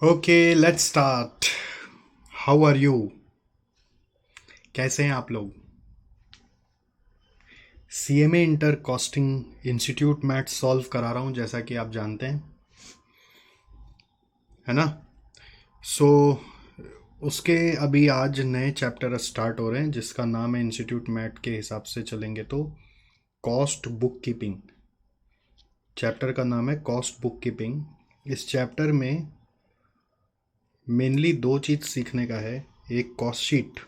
Okay, let's start. How are you? कैसे हैं आप लोग? CMA inter costing institute math solve करा रहा हूँ, जैसा कि आप जानते हैं, है ना? सो उसके अभी आज नए चैप्टर स्टार्ट हो रहे हैं, जिसका नाम है इंस्टीट्यूट मैथ के हिसाब से चलेंगे तो कॉस्ट बुक कीपिंग। चैप्टर का नाम है कॉस्ट बुक कीपिंग। इस चैप्टर में मेनली दो चीज़ सीखने का है। एक कॉस्ट शीट,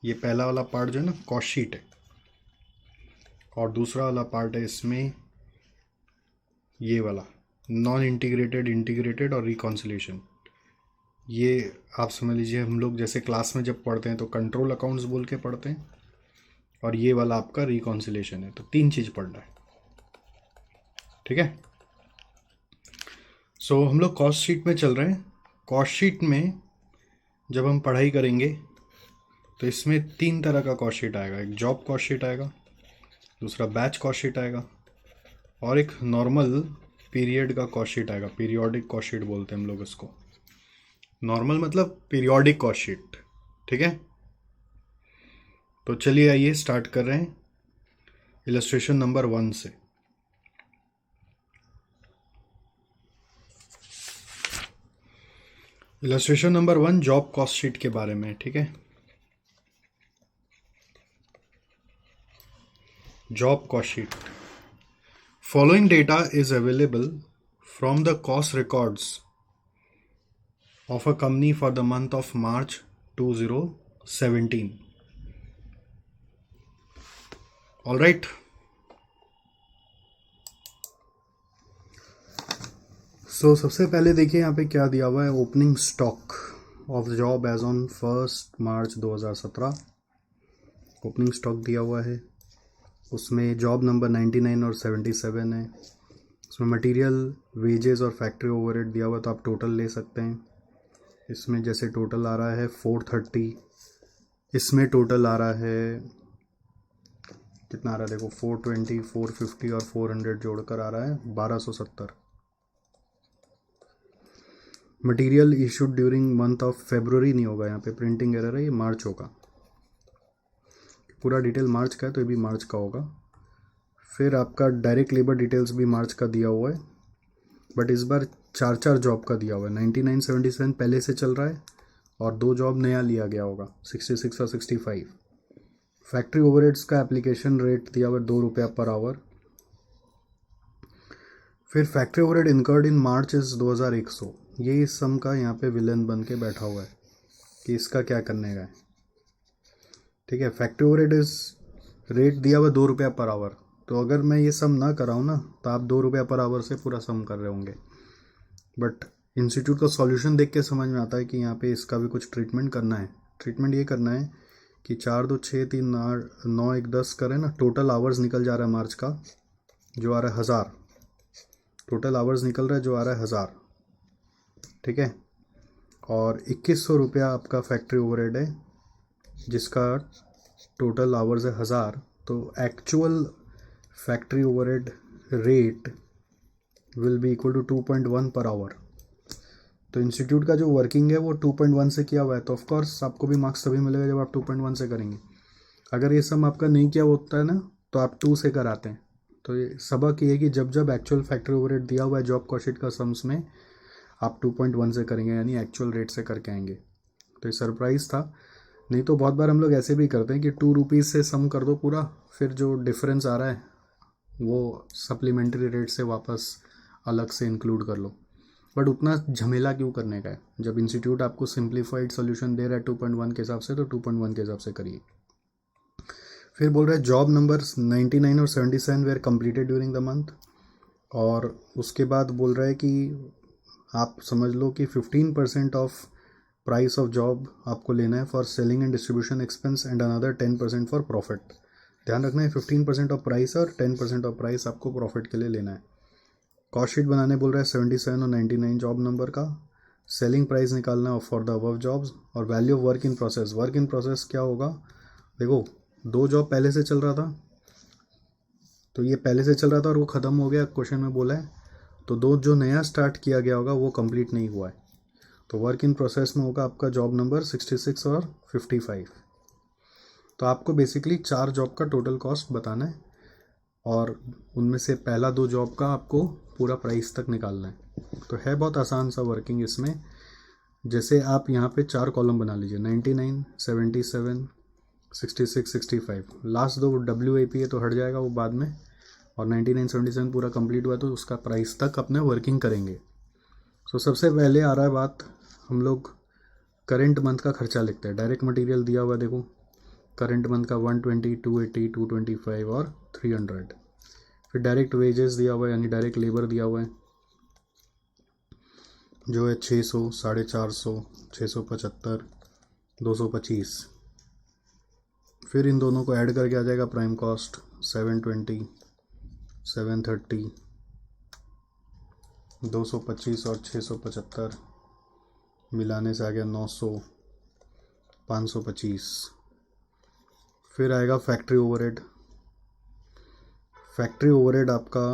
ये पहला वाला पार्ट जो है ना, कॉस्ट शीट है। और दूसरा वाला पार्ट है इसमें ये वाला, नॉन इंटीग्रेटेड, इंटीग्रेटेड और रिकॉन्सिलेशन। ये आप समझ लीजिए, हम लोग जैसे क्लास में जब पढ़ते हैं तो कंट्रोल अकाउंट्स बोल के पढ़ते हैं, और ये वाला आपका रिकॉन्सिलेशन है। तो तीन चीज़ पढ़ना है, ठीक है? सो हम लोग कॉस्ट शीट में चल रहे हैं। कॉस्ट शीट में जब हम पढ़ाई करेंगे तो इसमें तीन तरह का कॉस्ट शीट आएगा। एक जॉब कॉस्ट शीट आएगा, दूसरा बैच कॉस्ट शीट आएगा, और एक नॉर्मल पीरियड का कॉस्ट शीट आएगा। पीरियोडिक कॉस्ट शीट बोलते हैं हम लोग इसको। नॉर्मल मतलब पीरियोडिक कॉस्ट शीट, ठीक है? तो चलिए आइए स्टार्ट कर रहे हैं इलस्ट्रेशन नंबर 1 से। Illustration number 1 job cost sheet के बारे में, ठीक है? Job cost sheet. Following data is available from the cost records of a company for the month of March 2017। All right. So सबसे पहले देखिए यहाँ पे क्या दिया हुआ है। Opening stock of job as on 1 March 2017। Opening stock दिया हुआ है, उसमें जॉब नंबर 99 और 77 है। उसमें मटेरियल, वेजेस और फैक्ट्री ओवरहेड दिया हुआ, तो आप टोटल ले सकते हैं। इसमें जैसे टोटल आ रहा है 430, इसमें टोटल आ रहा है कितना आ रहा है देखो, 420, 450 और 400 जोड़कर आ रहा है 1270। Material issued during month of February नहीं होगा, यहाँ पे प्रिंटिंग एरर है, ये मार्च होगा। पूरा डिटेल मार्च का है तो ये भी मार्च का होगा। फिर आपका डायरेक्ट लेबर डिटेल्स भी मार्च का दिया हुआ है, बट इस बार चार चार जॉब का दिया हुआ है। 99, 77 पहले से चल रहा है, और दो जॉब नया लिया गया होगा, 66 और 65। फैक्ट्री ओवरहेड्स का एप्लीकेशन रेट दिया हुआ है 2 रुपया पर आवर। फिर factory overhead incurred in March is 2100। ये इस सम का यहाँ पे विलन बन के बैठा हुआ है कि इसका क्या करने का है, ठीक है? फैक्ट्री ओवरहेड इज रेट दिया हुआ 2 रुपया पर आवर। तो अगर मैं ये सम ना कराऊँ ना, तो आप 2 रुपया पर आवर से पूरा सम कर रहे होंगे। बट इंस्टीट्यूट का सॉल्यूशन देख के समझ में आता है कि यहाँ पे इसका भी कुछ ट्रीटमेंट करना है। ट्रीटमेंट ये करना है कि 4 2 6 3 8 9 1 10 करें ना, टोटल आवर्स निकल जा रहा है मार्च का, जो आ रहा है 1000। टोटल आवर्स निकल रहा है जो आ रहा है 1000, ठीक है? और 2100 रुपया आपका फैक्ट्री ओवरहेड है, जिसका टोटल आवर्स है 1000। तो actual factory overhead rate will be equal to 2.1 per our. तो इंस्टीट्यूट का जो वर्किंग है वो 2.1 से किया हुआ है, तो ऑफकोर्स आपको भी मार्क्स तभी मिलेगा जब आप 2.1 से करेंगे। अगर ये सम आपका नहीं किया होता है ना, तो आप 2 से कराते हैं। तो ये सबक ये है कि जब जब एक्चुअल फैक्ट्री ओवरहेड दिया हुआ है जॉब कॉस्ट शीट का सम्स में, आप 2.1 से करेंगे, यानी एक्चुअल रेट से करके आएंगे। तो ये सरप्राइज़ था। नहीं तो बहुत बार हम लोग ऐसे भी करते हैं कि 2 रुपीज़ से सम कर दो पूरा, फिर जो डिफरेंस आ रहा है वो सप्लीमेंट्री रेट से वापस अलग से इंक्लूड कर लो। बट उतना झमेला क्यों करने का है, जब इंस्टीट्यूट आपको सिंप्लीफाइड सॉल्यूशन दे रहा है 2.1 के हिसाब से, तो 2.1 के हिसाब से करिए। फिर बोल रहा है जॉब नंबर 99 और 77 were completed during the month. और उसके बाद बोल रहा है कि आप समझ लो कि 15% ऑफ प्राइस ऑफ जॉब आपको लेना है for selling and distribution expense, and another 10% for profit. ध्यान रखना है 15% ऑफ प्राइस और 10% ऑफ प्राइस आपको प्रॉफिट के लिए लेना है। कॉस्ट शीट बनाने बोल रहा है 77 और 99 जॉब नंबर का। सेलिंग प्राइस निकालना है फॉर द अबव जॉब्स, और value of work in process. Work in process क्या होगा, देखो दो जॉब पहले से चल रहा था, तो ये पहले से चल रहा था और वो ख़त्म हो गया, क्वेश्चन में बोला है। तो दो जो नया स्टार्ट किया गया होगा वो कंप्लीट नहीं हुआ है। तो वर्क इन प्रोसेस में होगा आपका जॉब नंबर 66 और 55। तो आपको बेसिकली 4 जॉब का टोटल कॉस्ट बताना है और उनमें से पहला 2 जॉब का आपको पूरा प्राइस तक निकालना है। तो है बहुत आसान सा वर्किंग इसमें। जैसे आप यहाँ पे 4 कॉलम बना लीजिए, 99, 77, 66, 65। लास्ट 2 WIP है तो हट जाएगा वो बाद में, और 99, 77 पूरा कंप्लीट हुआ तो उसका प्राइस तक अपने वर्किंग करेंगे। सो सबसे पहले आ रहा है बात, हम लोग करेंट मंथ का खर्चा लिखते हैं। डायरेक्ट मटेरियल दिया हुआ है, देखो करेंट मंथ का 120, 280, 225 और 300। फिर डायरेक्ट वेजेस दिया हुआ है, यानी डायरेक्ट लेबर दिया हुआ है जो है 600, 450, 675, 225। फिर इन दोनों को ऐड करके आ जाएगा प्राइम कॉस्ट 720, 730, 225 और 675 मिलाने से आ गया 900, 525। फिर आएगा फैक्ट्री ओवरहेड। फैक्ट्री ओवरहेड आपका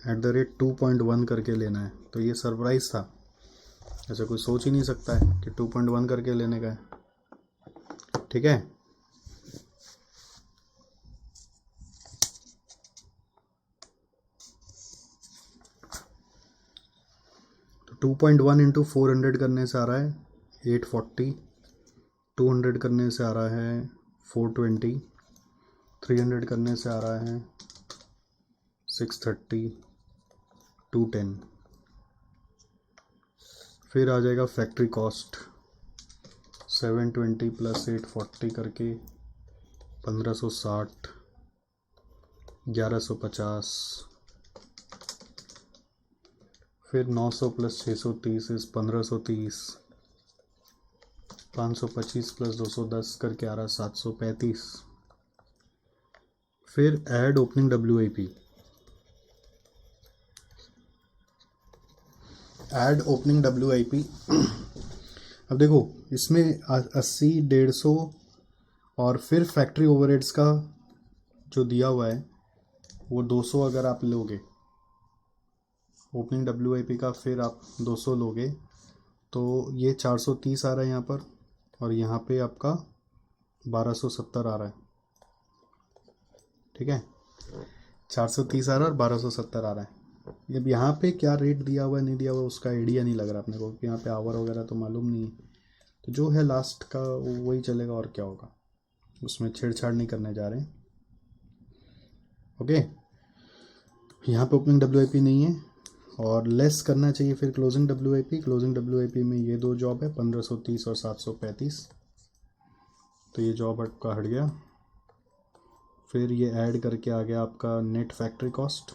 @2.1 करके लेना है। तो ये सरप्राइज था, ऐसा कोई सोच ही नहीं सकता है कि 2.1 करके लेने का है। ठीक है, तो 2.1 इंटू 400 करने से आ रहा है 840, 200 करने से आ रहा है 420, 300 करने से आ रहा है 630, 210। फिर आ जाएगा फैक्ट्री कॉस्ट 720 प्लस 840 करके 1560, 1150। फिर 900 प्लस 630 इस 1530, 525 प्लस 210 करके आ रहा 735। फिर add opening WIP। Add opening WIP। अब देखो इसमें 80, 150 और फिर फैक्ट्री ओवरहेड्स का जो दिया हुआ है वो 200 अगर आप लोगे, ओपनिंग WIP का फिर आप 200 लोगे तो ये 430 आ रहा है यहाँ पर, और यहाँ पे आपका 1270 आ रहा है। ठीक है, 430 आ रहा है और 1270 आ रहा है। अब यहाँ पे क्या रेट दिया हुआ है नहीं दिया हुआ उसका आइडिया नहीं लग रहा अपने को, यहाँ पे आवर वगैरह तो मालूम नहीं है। तो जो है लास्ट का वही चलेगा, और क्या होगा, उसमें छेड़छाड़ नहीं करने जा रहे हैं। ओके, यहाँ पे ओपनिंग WIP नहीं है और लेस करना चाहिए फिर क्लोजिंग WIP। क्लोजिंग WIP में ये 2 जॉब है 1530 और 735, तो ये जॉब आपका हट गया। फिर ये ऐड करके आ गया आपका नेट फैक्ट्री कॉस्ट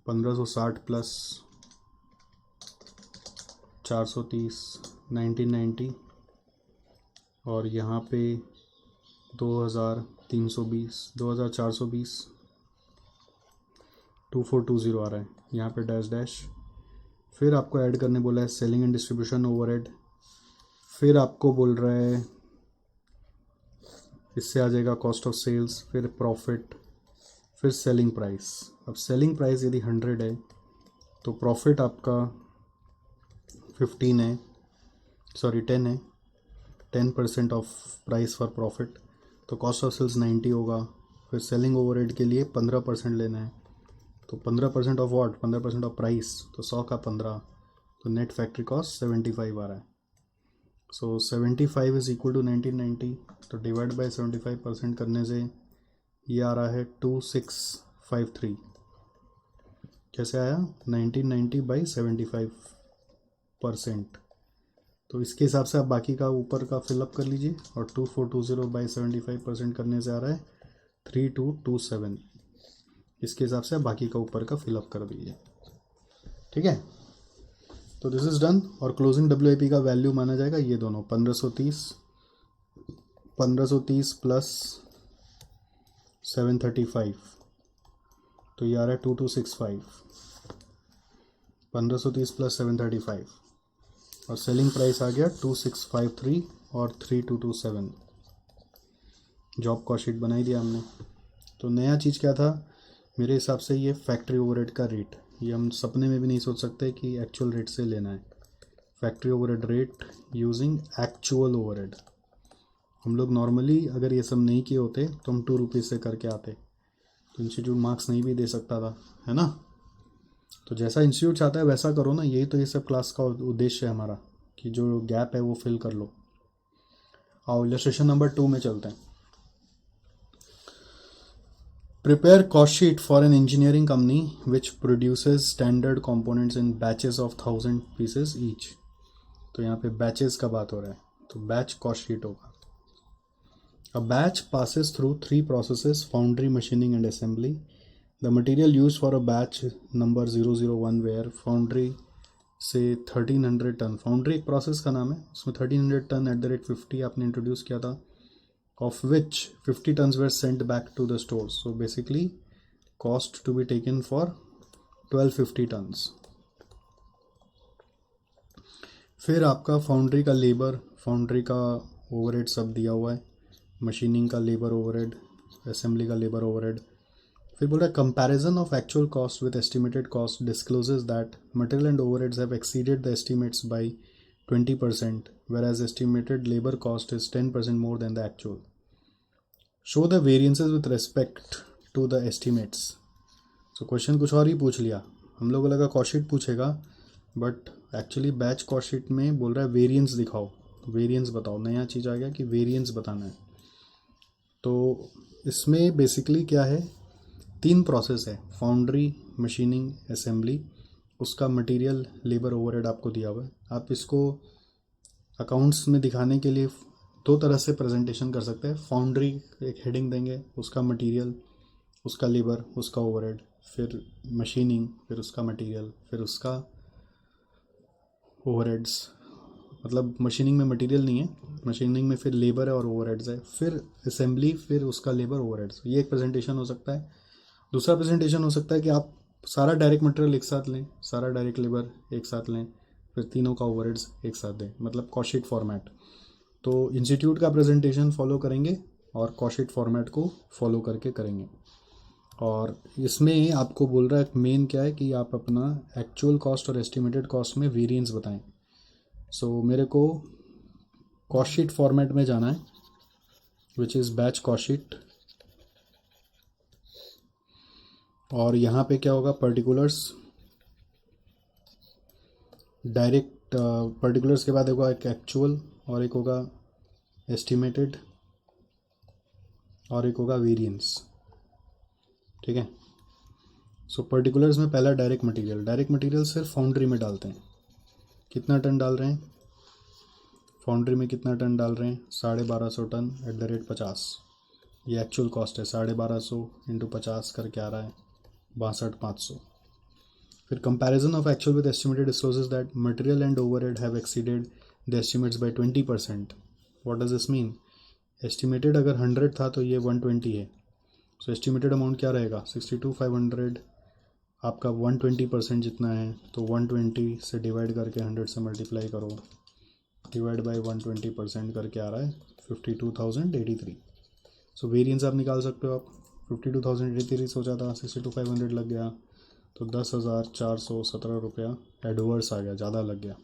1560 प्लस 430, 1990, और यहाँ पे 2320, 2420, 2420 आ रहा है यहाँ पे डैश डैश। फिर आपको ऐड करने बोला है सेलिंग एंड डिस्ट्रीब्यूशन ओवरहेड। फिर आपको बोल रहा है इससे आ जाएगा कॉस्ट ऑफ सेल्स, फिर प्रॉफिट, फिर सेलिंग प्राइस। अब सेलिंग प्राइस यदि 100 है तो प्रॉफिट आपका 15 है, सॉरी 10 है, 10% ऑफ प्राइस फॉर प्रॉफिट। तो कॉस्ट ऑफ सेल्स 90 होगा। फिर सेलिंग ओवरहेड के लिए 15% लेना है, तो 15% ऑफ व्हाट, 15% ऑफ प्राइस, तो 100 का 15, तो नेट फैक्ट्री कॉस्ट 75 आ रहा है। सो 75 इज इक्वल टू 1990, तो डिवाइड बाय 75% करने से ये आ रहा है 2653। कैसे आया, 1990 बाई 75%। तो इसके हिसाब से आप बाकी का ऊपर का फिलअप कर लीजिए, और 2420 बाई 75% करने से आ रहा है 3227। इसके हिसाब से आप बाकी का ऊपर का फिलअप कर दीजिए। ठीक है, तो दिस इज़ डन। और क्लोजिंग WIP का वैल्यू माना जाएगा ये दोनों 1530 प्लस 735, तो ये आ रहा है 2265। 1530 प्लस 735 और सेलिंग प्राइस आ गया 2653 और 3227। जॉब कॉस्ट शीट बनाई दिया हमने। तो नया चीज़ क्या था मेरे हिसाब से, ये फैक्ट्री ओवरहेड का रेट ये हम सपने में भी नहीं सोच सकते कि एक्चुअल रेट से लेना है। Factory overhead rate using actual overhead. हम लोग नॉर्मली अगर ये सब नहीं किए होते तो हम 2 रुपीज़ से करके आते, तो इंस्टीट्यूट मार्क्स नहीं भी दे सकता था, है ना। तो जैसा इंस्टीट्यूट चाहता है वैसा करो ना, यही तो ये सब क्लास का उद्देश्य है हमारा, कि जो गैप है वो फिल कर लो। आओ इलस्ट्रेशन नंबर 2 में चलते हैं। Prepare cost sheet for an engineering company which produces standard components in batches of 1000 pieces each। तो यहाँ पे batches का बात हो रहा है, तो batch cost sheet होगा। A batch passes through 3 processes: foundry, machining and assembly. The material used for a batch number 001 where foundry से 1300 टन, फाउंड्री एक प्रोसेस का नाम है, उसमें 1300 टन @50 आपने इंट्रोड्यूस किया था, of which 50 tons were sent back to the stores. So basically cost to be taken for 1250 tons। फिर आपका फाउंड्री का लेबर, फाउंड्री का ओवरहेड सब दिया हुआ है, मशीनिंग का लेबर ओवरहेड, असेंबली का लेबर ओवरहेड। फिर बोल रहा है comparison of actual cost with estimated cost discloses that material and overheads have exceeded the estimates by 20%, whereas estimated labor cost is 10% more than the actual. Show the variances with respect to the estimates। तो question कुछ और ही पूछ लिया, हम लोगों को लगा cost sheet पूछेगा, but actually batch cost sheet में बोल रहा है वेरिएंस दिखाओ, वेरिएंस बताओ। नया चीज़ आ गया कि वेरिएंस बताना है। तो इसमें बेसिकली क्या है, 3 प्रोसेस है, फाउंड्री, मशीनिंग, असेंबली। उसका मटेरियल लेबर ओवरहेड आपको दिया हुआ है। आप इसको अकाउंट्स में दिखाने के लिए 2 तरह से प्रेजेंटेशन कर सकते हैं। फाउंड्री एक हेडिंग देंगे, उसका मटेरियल, उसका लेबर, उसका ओवरहेड, फिर मशीनिंग, फिर उसका मटेरियल, फिर उसका ओवरहेड्स। मतलब मशीनिंग में मटेरियल नहीं है, मशीनिंग में फिर लेबर है और ओवरहेड्स है, फिर असेंबली, फिर उसका लेबर, ओवरहेड्स। ये एक प्रेजेंटेशन हो सकता है। दूसरा प्रेजेंटेशन हो सकता है कि आप सारा डायरेक्ट मटेरियल एक साथ लें, सारा डायरेक्ट लेबर एक साथ लें, फिर तीनों का ओवरहेड्स एक साथ दें, मतलब कॉस्ट शीट फॉर्मेट। तो इंस्टीट्यूट का प्रेजेंटेशन फॉलो करेंगे और कॉस्ट शीट फॉर्मेट को फॉलो करके करेंगे। और इसमें आपको बोल रहा है मेन क्या है कि आप अपना एक्चुअल कॉस्ट और एस्टिमेटेड कॉस्ट में वेरिएंस बताएं। सो मेरे को कॉस्ट शीट फॉर्मेट में जाना है, which is batch cost sheet. और यहाँ पे क्या होगा, पर्टिकुलर्स, डायरेक्ट पर्टिकुलर्स के बाद होगा एक एक्चुअल, और एक होगा एस्टिमेटेड, और एक होगा वेरिएंस। ठीक है। सो पर्टिकुलर्स में पहला डायरेक्ट मटेरियल। डायरेक्ट मटेरियल सिर्फ फाउंड्री में डालते हैं। कितना टन डाल रहे हैं फाउंड्री में, कितना टन डाल रहे हैं, 1250 टन @50। ये एक्चुअल कॉस्ट है, 1250 × 50 करके आ रहा है 62,500। फिर comparison of actual with estimated discloses that material and overhead have exceeded the estimates by 20%। What does this mean? Estimated अगर 100 था तो ये 120 है। सो एस्टिमेटेड अमाउंट क्या रहेगा, 62,500। आपका 120% जितना है, तो 120 से डिवाइड करके 100 से मल्टीप्लाई करो, डिवाइड बाय 120% करके आ रहा है 52,083। सो वेरिएंस आप निकाल सकते हो। आप 52,083 सोचा था, 62,500 लग गया, तो 10,417 रुपया एडवर्स आ गया, ज़्यादा लग गया।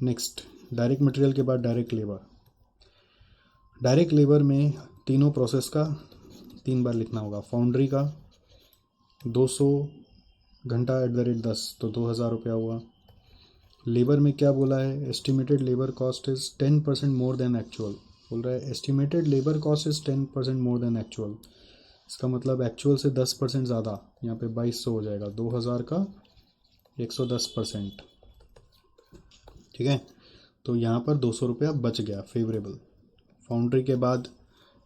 नेक्स्ट, डायरेक्ट मटेरियल के बाद डायरेक्ट लेबर। डायरेक्ट लेबर में तीनों प्रोसेस का 3 बार लिखना होगा। फाउंड्री का 200 घंटा @10, तो 2,000 रुपया हुआ। लेबर में क्या बोला है, estimated labour cost is 10% more than actual. बोल रहा है estimated labour cost is 10% more than actual. इसका मतलब एक्चुअल से 10% ज़्यादा, यहाँ पे 2200 हो जाएगा, 2000 का 110%। ठीक है, तो यहाँ पर 200 रुपया बच गया, फेवरेबल। फाउंड्री के बाद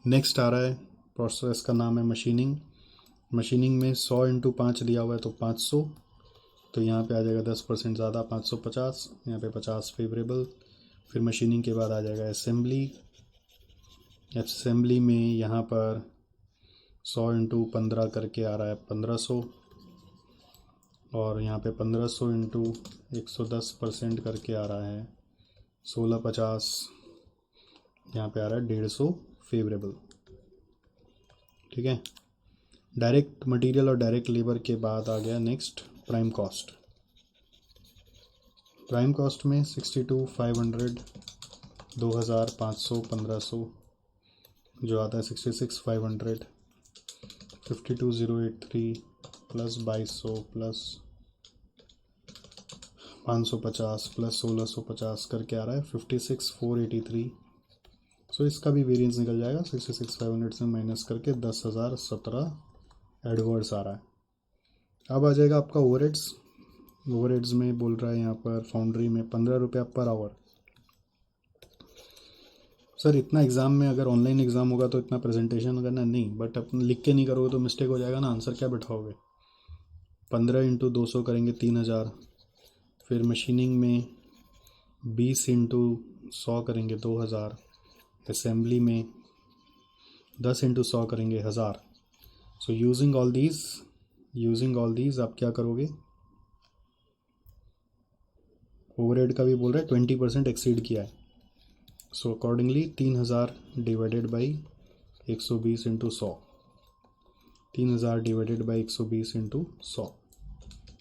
नेक्स्ट आ रहा है प्रोसेस का नाम है मशीनिंग। मशीनिंग में 100 × 5 दिया हुआ है, तो 500, तो यहाँ पे आ जाएगा 10% ज़्यादा, 550, यहाँ पे 50 फेवरेबल। फिर मशीनिंग के बाद आ जाएगा असेंबली। असेंबली में यहाँ पर 100 × 15 करके आ रहा है 1500, और यहाँ पे 1500 × 110% करके आ रहा है 1650, यहाँ पे आ रहा है 150 फेवरेबल। ठीक है, डायरेक्ट मटेरियल और डायरेक्ट लेबर के बाद आ गया next prime cost. Prime cost में 62, 500, 2000, 500, 1500 जो आता है 66, 500, 52,083 प्लस 2200 प्लस 550 प्लस 1650 करके आ रहा है 56,483। सो इसका भी वेरिएंस निकल जाएगा 66,500 से माइनस करके 10,017 एडवर्ड्स आ रहा है। अब आ जाएगा आपका ओवरहेड्स। ओवरहेड्स में बोल रहा है यहाँ पर फाउंड्री में 15 रुपया पर आवर। सर इतना एग्ज़ाम में अगर ऑनलाइन एग्ज़ाम होगा तो इतना प्रेजेंटेशन करना नहीं, बट अपन लिख के नहीं करोगे तो मिस्टेक हो जाएगा ना, आंसर क्या बैठाओगे। 15 इंटू 200 करेंगे 3000, फिर मशीनिंग में 20 इंटू 100 करेंगे 2000, असेंबली में 10 इंटू 100 करेंगे 1000। सो यूजिंग ऑल दीज आप क्या करोगे, ओवरहेड का भी बोल रहा है 20% एक्सीड किया है। So accordingly 3000 divided by 120 into 100, 3000 divided by 120 into 100।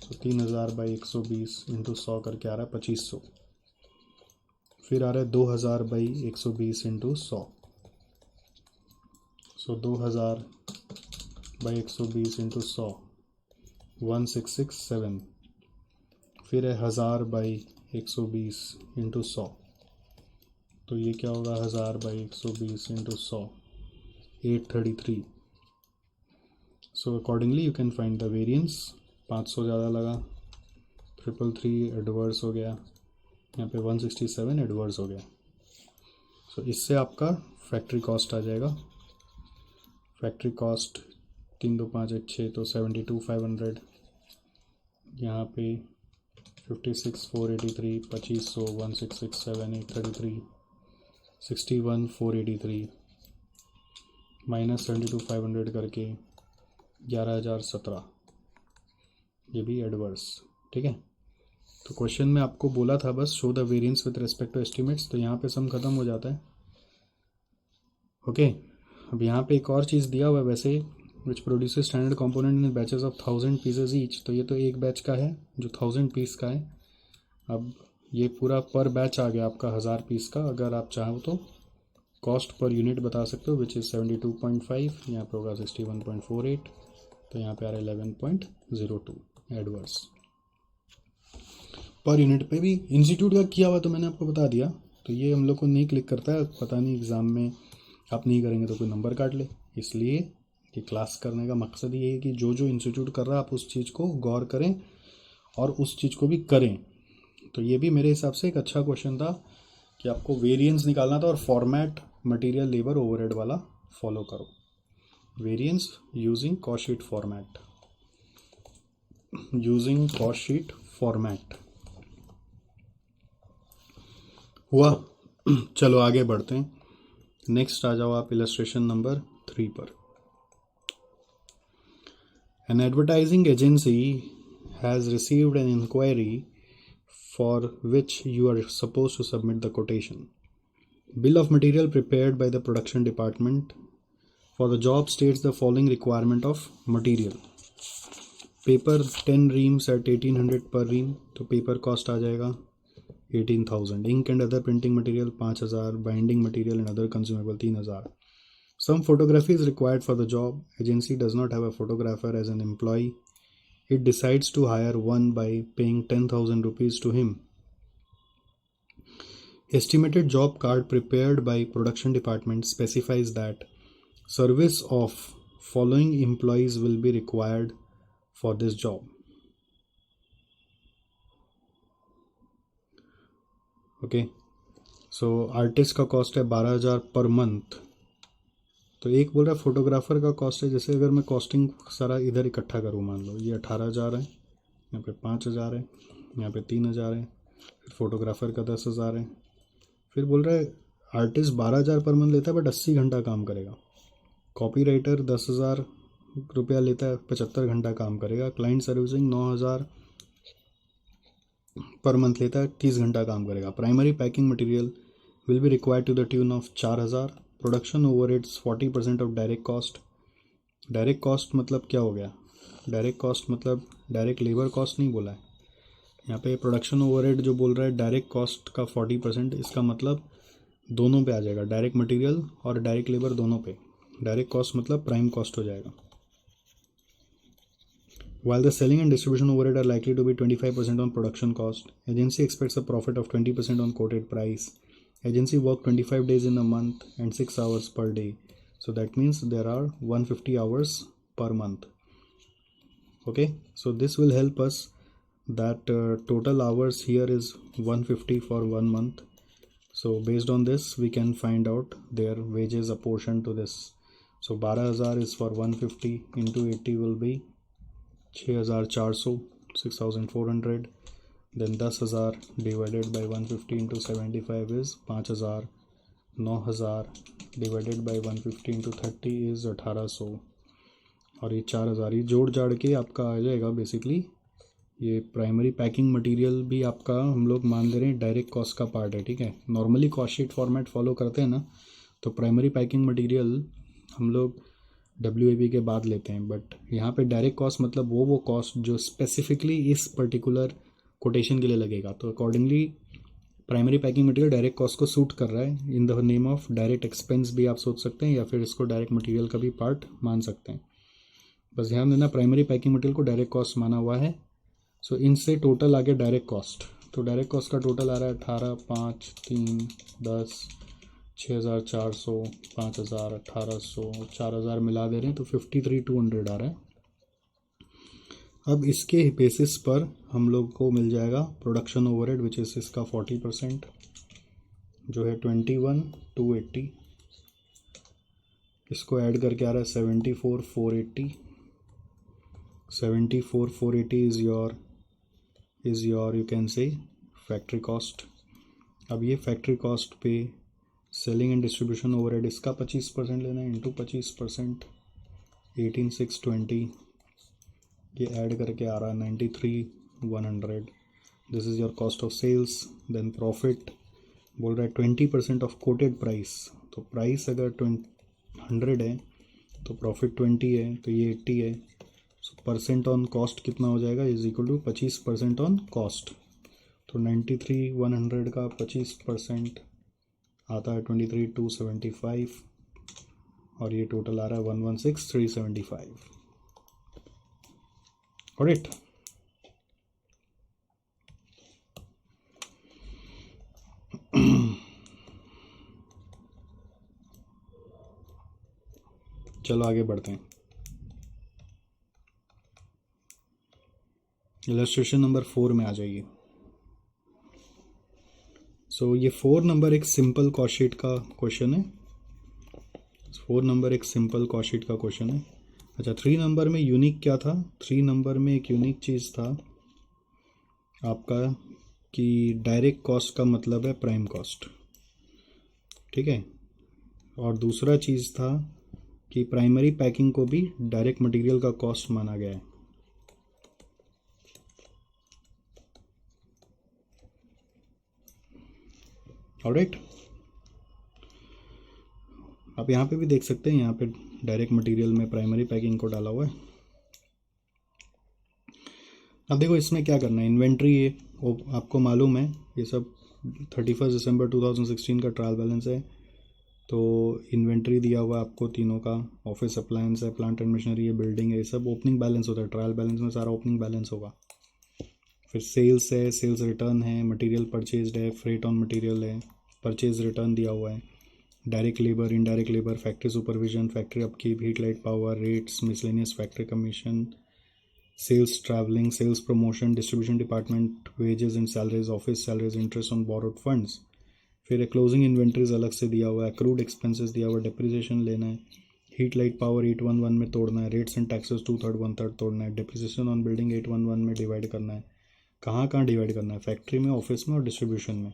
So 3000 by 120 into 100 करके आ रहा है 2500। फिर आ रहा है 2000 by 120 into 100। So 2000 by 120 into 100 1667। फिर है 1000 बाई 120 इंटू 100, तो ये क्या होगा 1000 by 120 into 100 833। So accordingly you can find the variance. 500 ज़्यादा लगा, 333 एडवर्स हो गया, यहाँ पे 167 एडवर्स हो गया। सो इससे आपका फैक्ट्री कॉस्ट आ जाएगा। फैक्ट्री कॉस्ट 3 2 5 1 6 तो 72,500, यहाँ पे 56,483, 2500, 1667, 833, 61,483 माइनस 72,500 करके 11,017, ये भी एडवर्स। ठीक है, तो क्वेश्चन में आपको बोला था बस show the variance with respect to estimates, तो यहाँ पे सम खत्म हो जाता है। ओके, अब यहाँ पे एक और चीज़ दिया हुआ है वैसे, which produces standard component in batches of 1000 pieces each, तो ये तो एक बैच का है जो 1000 पीस का है। अब ये पूरा पर बैच आ गया आपका 1000 पीस का। अगर आप चाहो तो कॉस्ट पर यूनिट बता सकते हो विच इज़ 72.5, यहाँ पे होगा 61.48, तो यहाँ पे आ रहा है 11.02 एडवर्स। पर यूनिट पे भी इंस्टीट्यूट का किया हुआ तो मैंने आपको बता दिया, तो ये हम लोग को नहीं क्लिक करता है, पता नहीं एग्ज़ाम में आप नहीं करेंगे तो कोई नंबर काट ले। इसलिए ये क्लास करने का मकसद ये है कि जो जो इंस्टीट्यूट कर रहा है आप उस चीज़ को गौर करें और उस चीज़ को भी करें। तो ये भी मेरे हिसाब से एक अच्छा क्वेश्चन था कि आपको वेरिएंस निकालना था और फॉर्मेट मटेरियल लेबर ओवरहेड वाला फॉलो करो। Variance using cost sheet format, using cost sheet format हुआ। चलो आगे बढ़ते हैं, नेक्स्ट आ जाओ आप इलस्ट्रेशन नंबर 3 पर। An advertising agency has received an inquiry for which you are supposed to submit the quotation. Bill of material prepared by the production department for the job states the following requirement of material. Paper 10 reams at 1800 per ream, तो paper cost आ जाएगा 18,000. Ink and other printing material 5,000. Binding material and other consumable 3,000. Some photography is required for the job. Agency does not have a photographer as an employee. It decides to hire one by paying 10,000 rupees to him. Estimated job card prepared by production department specifies that service of following employees will be required for this job. Okay, so artist का cost है 12,000 per month. तो एक बोल रहा है photographer का cost है, जैसे अगर मैं कॉस्टिंग सारा इधर इकट्ठा करूँ, मान लो ये 18,000 है, यहाँ पे 5,000 है, यहाँ पे 3,000 है, फिर फोटोग्राफर का 10,000 है, फिर बोल रहा है आर्टिस्ट 12,000 पर मंथ लेता है बट 80 घंटा काम करेगा, कॉपी राइटर 10,000 रुपया लेता है 75 घंटा काम करेगा, क्लाइंट सर्विसिंग 9,000 पर मंथ लेता है 30 घंटा काम करेगा, primary packing material will be required to the tune of 4,000, production overheads 40% of direct cost. Direct cost मतलब क्या हो गया, डायरेक्ट कॉस्ट मतलब डायरेक्ट लेबर कॉस्ट नहीं बोला है यहाँ पे। प्रोडक्शन ओवरहेड जो बोल रहा है डायरेक्ट कॉस्ट का 40%, इसका मतलब दोनों पे आ जाएगा, डायरेक्ट मटेरियल और डायरेक्ट लेबर दोनों पे। डायरेक्ट कॉस्ट मतलब प्राइम कॉस्ट हो जाएगा। While the selling and distribution overhead are likely to be 25% on production cost, agency expects a profit of 20% on quoted price. Agency work 25 days in a month and 6 hours per day. So that means there are 150 hours per month. Okay, so this will help us that total hours here is 150 for 1 month. So based on this we can find out their wages apportioned to this. So 12,000 is for 150 into 80 will be 6,400, 6,400. Then 10,000 divided by 150 into 75 is 5,000. 9,000 divided by 150 into 30 is 1,800. और ये 4,000 ये जोड़ जाड़ के आपका आ जाएगा basically. ये primary packing material भी आपका हम लोग मान दे रहे हैं डायरेक्ट कॉस्ट का पार्ट है, ठीक है। Normally cost sheet format follow करते हैं ना, तो प्राइमरी पैकिंग मटेरियल हम लोग WAP के बाद लेते हैं, बट यहाँ पे डायरेक्ट कॉस्ट मतलब वो कॉस्ट जो स्पेसिफिकली इस पर्टिकुलर कोटेशन के लिए लगेगा। तो accordingly primary packing material direct cost को सूट कर रहा है। In the name of direct expense भी आप सोच सकते हैं, या फिर इसको डायरेक्ट मटेरियल का भी पार्ट मान सकते हैं। बस ध्यान देना प्राइमरी पैकिंग मटेरियल को डायरेक्ट कॉस्ट माना हुआ है। सो इनसे टोटल आ गया डायरेक्ट कॉस्ट। तो डायरेक्ट कॉस्ट का टोटल आ रहा है 18, 5, 3, 10, 6,400, 5,000, 1,800, 4,000 मिला दे रहे हैं तो 53,200 आ रहा है। अब इसके बेसिस पर हम लोग को मिल जाएगा प्रोडक्शन ओवरहेड विच इज इसका 40% जो है 21,280। इसको ऐड करके आ रहा है 74,480। 74,480 is your you can say factory cost. अब ये फैक्ट्री कॉस्ट पे सेलिंग एंड डिस्ट्रीब्यूशन ओवरहेड इसका 25% लेना है इंटू 25%, 18,620। ये ऐड करके आ रहा है 93,100। This is your cost of sales. Then profit बोल रहा है 20% ऑफ कोटेड प्राइस। तो प्राइस अगर 100 है तो प्रॉफिट 20 है, तो ये 80 है। सो परसेंट ऑन कॉस्ट कितना हो जाएगा is equal to 25% on cost. तो 93,100 का 25% आता है 23,275 और ये टोटल आ रहा है 116,375। ऑलराइट, चलो आगे बढ़ते हैं। इलस्ट्रेशन नंबर 4 में आ जाइए। सो ये 4 नंबर एक सिंपल कॉस्ट शीट का क्वेश्चन है। 4 नंबर एक सिंपल कॉस्ट शीट का क्वेश्चन है। अच्छा, 3 नंबर में यूनिक क्या था? 3 नंबर में एक यूनिक चीज़ था आपका कि डायरेक्ट कॉस्ट का मतलब है प्राइम कॉस्ट, ठीक है। और दूसरा चीज़ था कि प्राइमरी पैकिंग को भी डायरेक्ट मटेरियल का कॉस्ट माना गया है। ऑलराइट, आप यहाँ पे भी देख सकते हैं, यहाँ पे डायरेक्ट मटेरियल में प्राइमरी पैकिंग को डाला हुआ है। अब देखो इसमें क्या करना है। इन्वेंट्री ये आपको मालूम है, ये सब 31 दिसंबर 2016 का ट्रायल बैलेंस है। तो इन्वेंट्री दिया हुआ है आपको तीनों का, ऑफिस अप्लायंस है, प्लांट एंड मशीनरी है, बिल्डिंग है, ये सब ओपनिंग बैलेंस होता है। ट्रायल बैलेंस में सारा ओपनिंग बैलेंस होगा। फिर सेल्स है, सेल्स रिटर्न है, मटेरियल परचेज्ड है, फ्रेट ऑन मटेरियल है, परचेज रिटर्न दिया हुआ है, direct labour, indirect labour, factory supervision, factory upkeep, heat light power, rates, miscellaneous factory commission, sales travelling, sales promotion, distribution department, wages and salaries, office salaries, interest on borrowed funds. फिर closing inventories अलग से दिया हुआ है, accrued expenses दिया हुआ है, depreciation लेना है, हीट लाइट पावर 811 में तोड़ना है, रेट्स एंड टैक्सेस 2/3 1/3 तोड़ना है, डिप्रिसिएशन ऑन बिल्डिंग 811 में डिवाइड करना है। कहाँ डिवाइड करना है? फैक्ट्री में, ऑफिस में और डिस्ट्रीब्यूशन में।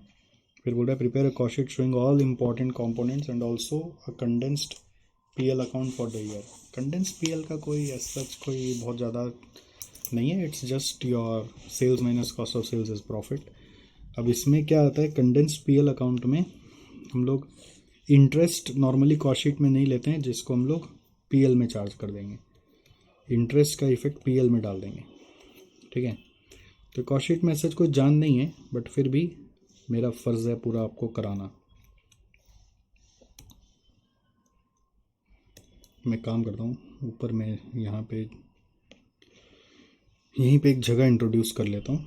फिर बोल रहा है prepare a cost sheet showing all important components and also a condensed PL account for the year. Condensed PL का कोई सच कोई बहुत ज़्यादा नहीं है, it's just your sales minus cost of sales is profit. अब इसमें क्या आता है, कंडेंस्ड PL अकाउंट में हम लोग इंटरेस्ट नॉर्मली कॉस्ट शीट में नहीं लेते हैं, जिसको हम लोग PL में चार्ज कर देंगे। इंटरेस्ट का इफेक्ट पीएल में डाल देंगे। ठीक है, तो कॉस्ट शीट में ऐसा कोई जान नहीं है, बट फिर भी मेरा फ़र्ज़ है पूरा आपको कराना। मैं काम करता हूँ, ऊपर मैं यहाँ पे यहीं पे एक जगह इंट्रोड्यूस कर लेता हूँ।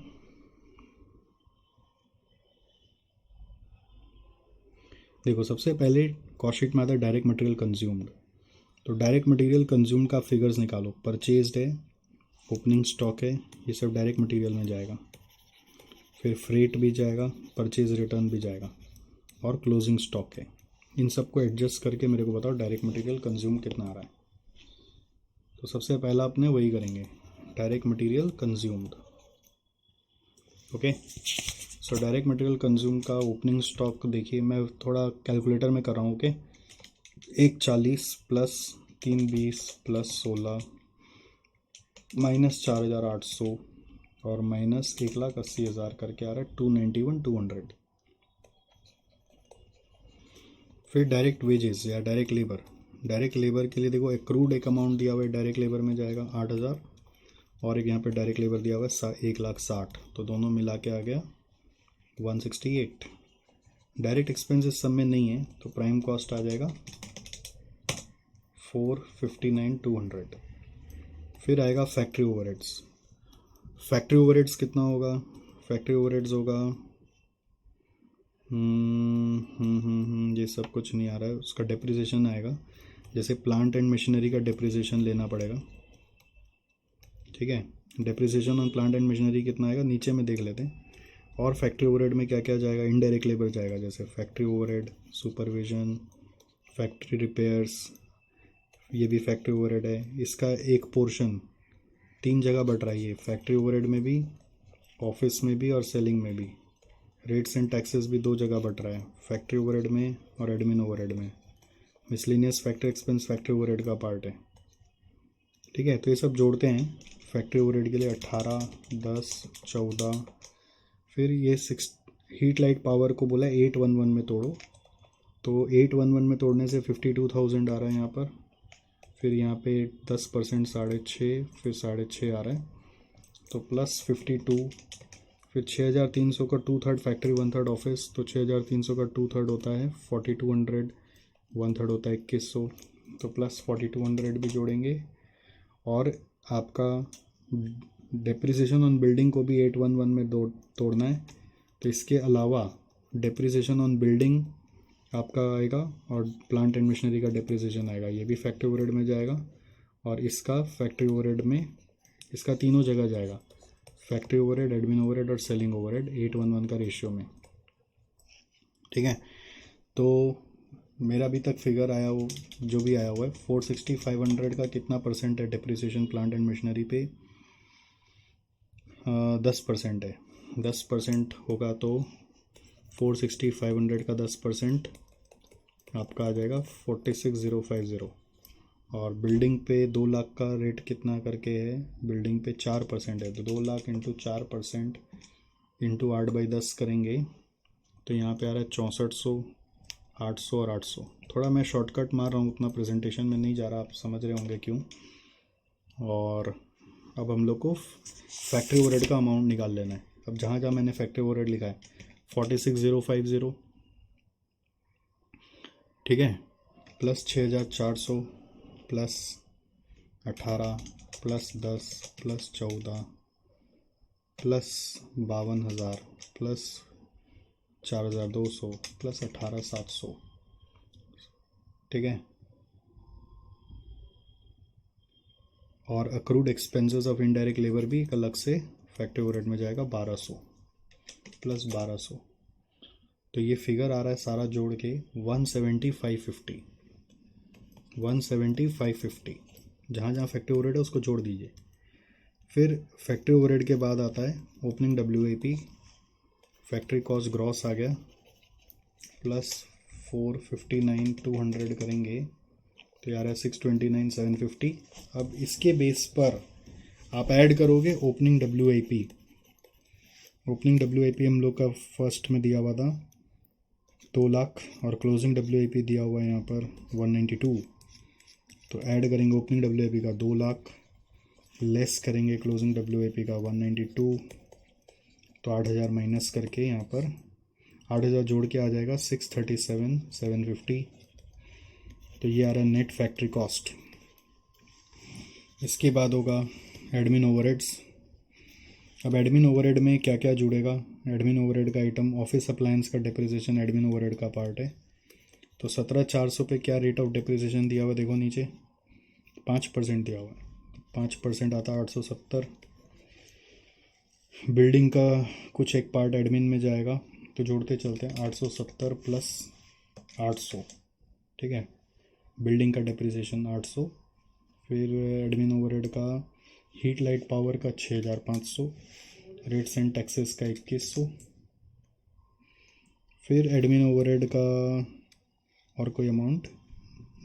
देखो, सबसे पहले कॉस्ट शीट में आता है डायरेक्ट मटेरियल कंज्यूम्ड। तो डायरेक्ट मटेरियल कंज्यूम्ड का फिगर्स निकालो। परचेज्ड है, ओपनिंग स्टॉक है, ये सब डायरेक्ट मटेरियल में जाएगा। फिर फ्रेट भी जाएगा, परचेज रिटर्न भी जाएगा, और क्लोजिंग स्टॉक है। इन सबको एडजस्ट करके मेरे को बताओ डायरेक्ट मटेरियल कंज्यूम कितना आ रहा है। तो सबसे पहला अपने वही करेंगे, direct material consumed. Okay, so direct material consume का ओपनिंग स्टॉक देखिए, मैं थोड़ा कैलकुलेटर में कर रहा हूँ। ओके, 140 प्लस 320 प्लस 16 माइनस 4800 और माइनस 1,80,000 करके आ रहा है 291,200। फिर डायरेक्ट वेजेस या डायरेक्ट लेबर। डायरेक्ट लेबर के लिए देखो, एक्रूड एक अमाउंट दिया हुआ है, डायरेक्ट लेबर में जाएगा 8,000, और एक यहाँ पे डायरेक्ट लेबर दिया हुआ है 1,60,000, तो दोनों मिला के आ गया 168। डायरेक्ट एक्सपेंसेस सब में नहीं है, तो प्राइम कॉस्ट आ जाएगा 459,200। फिर आएगा फैक्ट्री ओवरहेड्स। फैक्ट्री ओवरहेड्स कितना होगा? फैक्ट्री ओवरहेड्स होगा ये सब कुछ नहीं आ रहा है, उसका डेप्रिसिएशन आएगा। जैसे प्लांट एंड मशीनरी का डेप्रिसिएशन लेना पड़ेगा। ठीक है, depreciation on plant and machinery कितना आएगा नीचे में देख लेते हैं। और फैक्ट्री ओवरहेड में क्या क्या जाएगा? इनडायरेक्ट लेबर जाएगा, जैसे factory overhead, supervision, factory repairs, ये भी फैक्ट्री ओवरहेड है। इसका एक पोर्शन 3 जगह बट रहा है ये, फैक्ट्री ओवरहेड में भी, ऑफिस में भी और सेलिंग में भी। रेट्स एंड टैक्सेस भी 2 जगह बट रहा है, फैक्ट्री ओवरहेड में और एडमिन ओवरहेड में। Miscellaneous factory expense factory overhead का पार्ट है। ठीक है, तो ये सब जोड़ते हैं। फैक्ट्री ओवरहेड के लिए 18, 10, 14, फिर ये 6 हीट लाइट पावर को बोला 811 में तोड़ो, तो 811 में तोड़ने से 52,000 आ रहा है यहाँ पर। फिर यहाँ पे 10% 6.5, फिर 6.5 आ रहा है, तो प्लस 52। फिर 6,300 का 2/3 फैक्ट्री 1/3 ऑफिस, तो 6,300 का 2/3 होता है 4,200, 1/3 होता है 2,100, तो प्लस 4,200 भी जोड़ेंगे। और आपका डेप्रिसिएशन ऑन बिल्डिंग को भी 811 में तोड़ना है, तो इसके अलावा डेप्रिसिएशन ऑन बिल्डिंग आपका आएगा और प्लांट एंड मशीनरी का डेप्रिसिएशन आएगा, ये भी फैक्ट्री ओवरहेड में जाएगा। और इसका फैक्ट्री ओवरहेड में, इसका तीनों जगह जाएगा, फैक्ट्री ओवरहेड, एडमिन ओवरहेड और सेलिंग ओवरहेड 811 का रेशियो में। ठीक है, तो मेरा अभी तक फिगर आया वो जो भी आया हुआ है 460 500 का कितना परसेंट है डेप्रिसिएशन प्लांट एंड मशीनरी पे? 10% है। 10% होगा तो 460 500 का 10% आपका आ जाएगा 46,050। और बिल्डिंग पे 2 लाख का रेट कितना करके है? बिल्डिंग पे 4% है, तो 2 लाख इंटू 4% इंटू 8/10 करेंगे तो यहाँ पे आ रहा है 6400, 800 और 800। थोड़ा मैं शॉर्टकट मार रहा हूँ, उतना प्रेजेंटेशन में नहीं जा रहा, आप समझ रहे होंगे क्यों। और अब हम लोग को फैक्ट्री ओवरहेड का अमाउंट निकाल लेना है। अब जहाँ जहाँ मैंने फैक्ट्री ओवरहेड लिखा है 46,050, ठीक है, plus 6,400 plus 18 plus 10 plus 14 plus 52,000 plus 4,200 plus 18,700। ठीक है, और accrued expenses of indirect labour भी एक अलग से फैक्ट्री ओवरहेड में जाएगा 1,200 प्लस 1,200। तो ये फिगर आ रहा है सारा जोड़ के 170,550। 170,550 जहाँ जहाँ फैक्ट्री ओवरहेड है उसको जोड़ दीजिए। फिर फैक्ट्री ओवरहेड के बाद आता है opening WIP, factory cost gross आ गया, प्लस 459,200 करेंगे तो यार है 629,750। अब इसके बेस पर आप ऐड करोगे ओपनिंग WIP। ओपनिंग WIP हम लोग का फर्स्ट में दिया हुआ था 2 लाख और क्लोजिंग WIP दिया हुआ है यहाँ पर 192, तो ऐड करेंगे ओपनिंग WIP का 2 लाख लेस करेंगे क्लोजिंग WAP का 192, तो 8,000 माइनस करके यहाँ पर 8,000 जोड़ के आ जाएगा 637,750। तो ये आ रहा है नेट फैक्ट्री कॉस्ट। इसके बाद होगा एडमिन ओवरहेड्स। अब एडमिन ओवरहेड में क्या क्या जुड़ेगा? एडमिन ओवरहेड का आइटम ऑफिस अप्लायंस का डिप्रिसिएशन एडमिन ओवरहेड का पार्ट है। तो 17,400 पे क्या रेट ऑफ डिप्रिसिएशन दिया हुआ देखो नीचे, 5% दिया हुआ है। 5% आता है 870। बिल्डिंग का कुछ एक पार्ट एडमिन में जाएगा, तो जोड़ते चलते हैं 870 प्लस 800, ठीक है। बिल्डिंग का डिप्रिसिएशन 800, फिर एडमिन ओवरहेड का हीट लाइट पावर का 6,500, रेट्स एंड टैक्सेस का 2,100, फिर एडमिन ओवरहेड का और कोई अमाउंट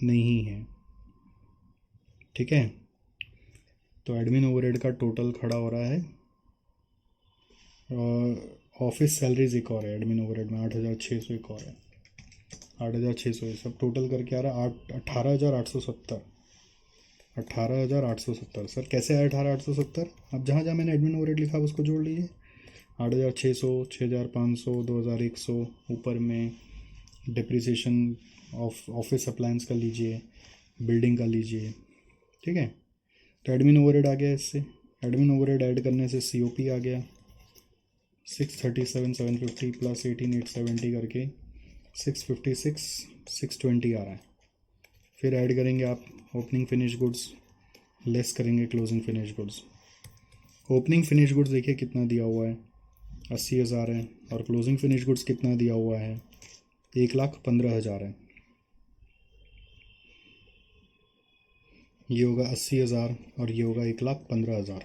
नहीं है, ठीक है। तो एडमिन ओवरहेड का टोटल खड़ा हो रहा है। ऑफिस सैलरीज एक और है एडमिन ओवरहेड में 8,600, एक और है 8,600, सब टोटल करके आ रहा है 18,870। 18,870 सर कैसे आया 18,870? अब जहाँ जहाँ मैंने एडमिन ओवरहेड लिखा उसको जोड़ लीजिए। 8,600, 6,500, 2,100, ऊपर में डिप्रिसिएशन ऑफिस अप्लायंस का लीजिए, बिल्डिंग का लीजिए, ठीक है। तो एडमिन ओवरहेड आ गया। इससे एडमिन ओवरहेड ऐड करने से COP आ गया 637,750 प्लस 18,870 करके 656, 620 आ रहा है। फिर ऐड करेंगे आप ओपनिंग फिनिश गुड्स, लेस करेंगे closing finish goods. Opening finish goods देखिए कितना दिया हुआ है, 80,000 है, और क्लोजिंग फिनिश गुड्स कितना दिया हुआ है, 1,15,000 है। ये होगा 80,000 और ये होगा 1,15,000।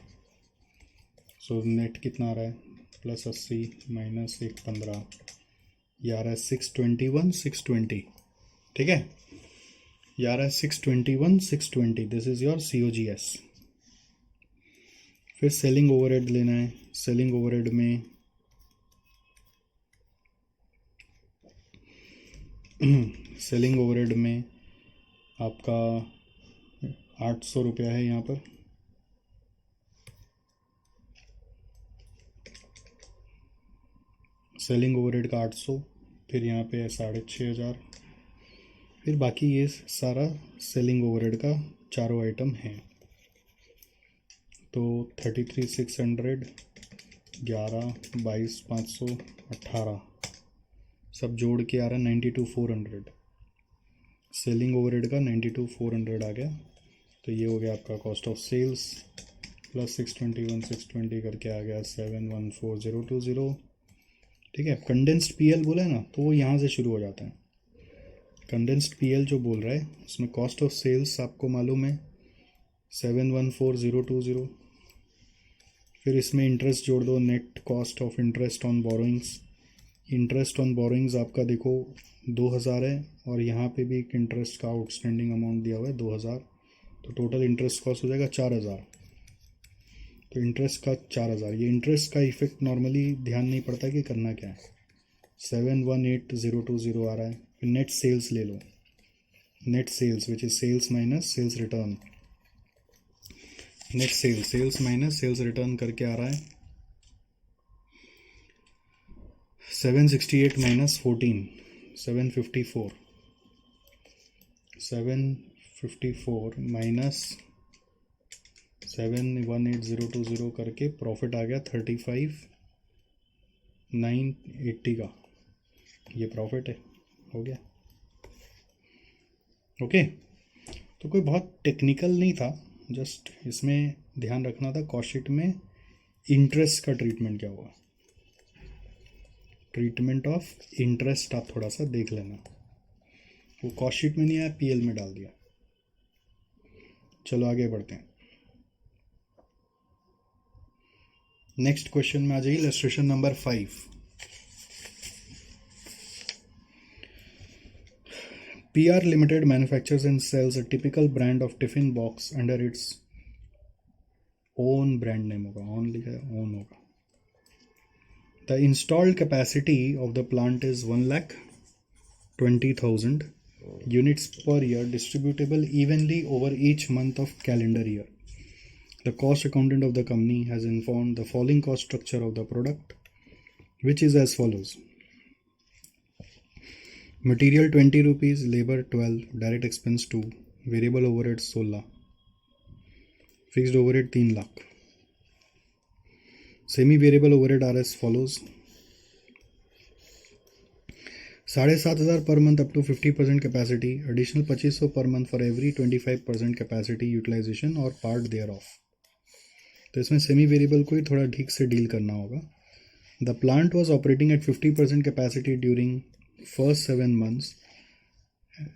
सो नेट कितना आ रहा है, प्लस 80 माइनस 1,15, ये आ रहा है 621, 620, ठीक है। ये आ रहा है 621, 620। This is your COGS। फिर सेलिंग ओवरहेड लेना है। सेलिंग ओवरहेड में सेलिंग ओवरहेड में आपका 800 रुपया है यहाँ पर। सेलिंग ओवरहेड का 800, फिर यहाँ पे है 6,500, फिर बाकी ये सारा सेलिंग ओवरहेड का चारों आइटम हैं। तो 33,600, 11, 22,500, 18 सब जोड़ के आ रहा है 92,400। सेलिंग ओवरहेड का 92,400 आ गया। तो ये हो गया आपका कॉस्ट ऑफ सेल्स प्लस 621, 620 करके आ गया 714,020, ठीक है। कंडेंस्ड PL बोला है ना, तो वो यहाँ से शुरू हो जाता है। कंडेंस्ड PL जो बोल रहा है उसमें कॉस्ट ऑफ सेल्स आपको मालूम है 714,020, फिर इसमें इंटरेस्ट जोड़ दो, net cost of interest on borrowings. Interest on borrowings आपका देखो 2,000 है, और यहाँ पे भी एक इंटरेस्ट का आउटस्टैंडिंग अमाउंट दिया हुआ है 2,000, तो टोटल इंटरेस्ट कॉस्ट हो जाएगा 4,000। तो इंटरेस्ट का 4,000, ये इंटरेस्ट का इफेक्ट नॉर्मली ध्यान नहीं पड़ता कि करना क्या है। 718,020 आ रहा है। फिर नेट सेल्स ले लो, net sales which is sales minus sales return. Net sales minus sales return करके आ रहा है 768 माइनस 14, 754, 754 माइनस 718,020 करके प्रॉफिट आ गया 35,980 का। ये प्रॉफिट है, हो गया। ओके, तो कोई बहुत टेक्निकल नहीं था, जस्ट इसमें ध्यान रखना था कॉस्ट शीट में इंटरेस्ट का ट्रीटमेंट क्या हुआ। ट्रीटमेंट ऑफ इंटरेस्ट आप थोड़ा सा देख लेना, वो कॉस्ट शीट में नहीं आया, PL में डाल दिया। चलो आगे बढ़ते हैं। नेक्स्ट क्वेश्चन में आ जाइए, illustration number 5। PR Limited manufactures and sells a typical brand of tiffin box under its own brand name होगा, own लिखा है, own होगा। The installed capacity of the plant is 1,20,000 units per year, distributable evenly over each month of calendar year. The cost accountant of the company has informed the following cost structure of the product, which is as follows. Material 20 rupees, labor 12, direct expense 2, variable overhead 16, fixed overhead 3 lakh. Semi variable overhead are as follows. 7,500 per month up to 50% capacity, additional 2500 per month for every 25% capacity utilization और part thereof. तो इसमें semi variable को ही थोड़ा ठीक से deal करना होगा. The plant was operating at 50% capacity during first 7 months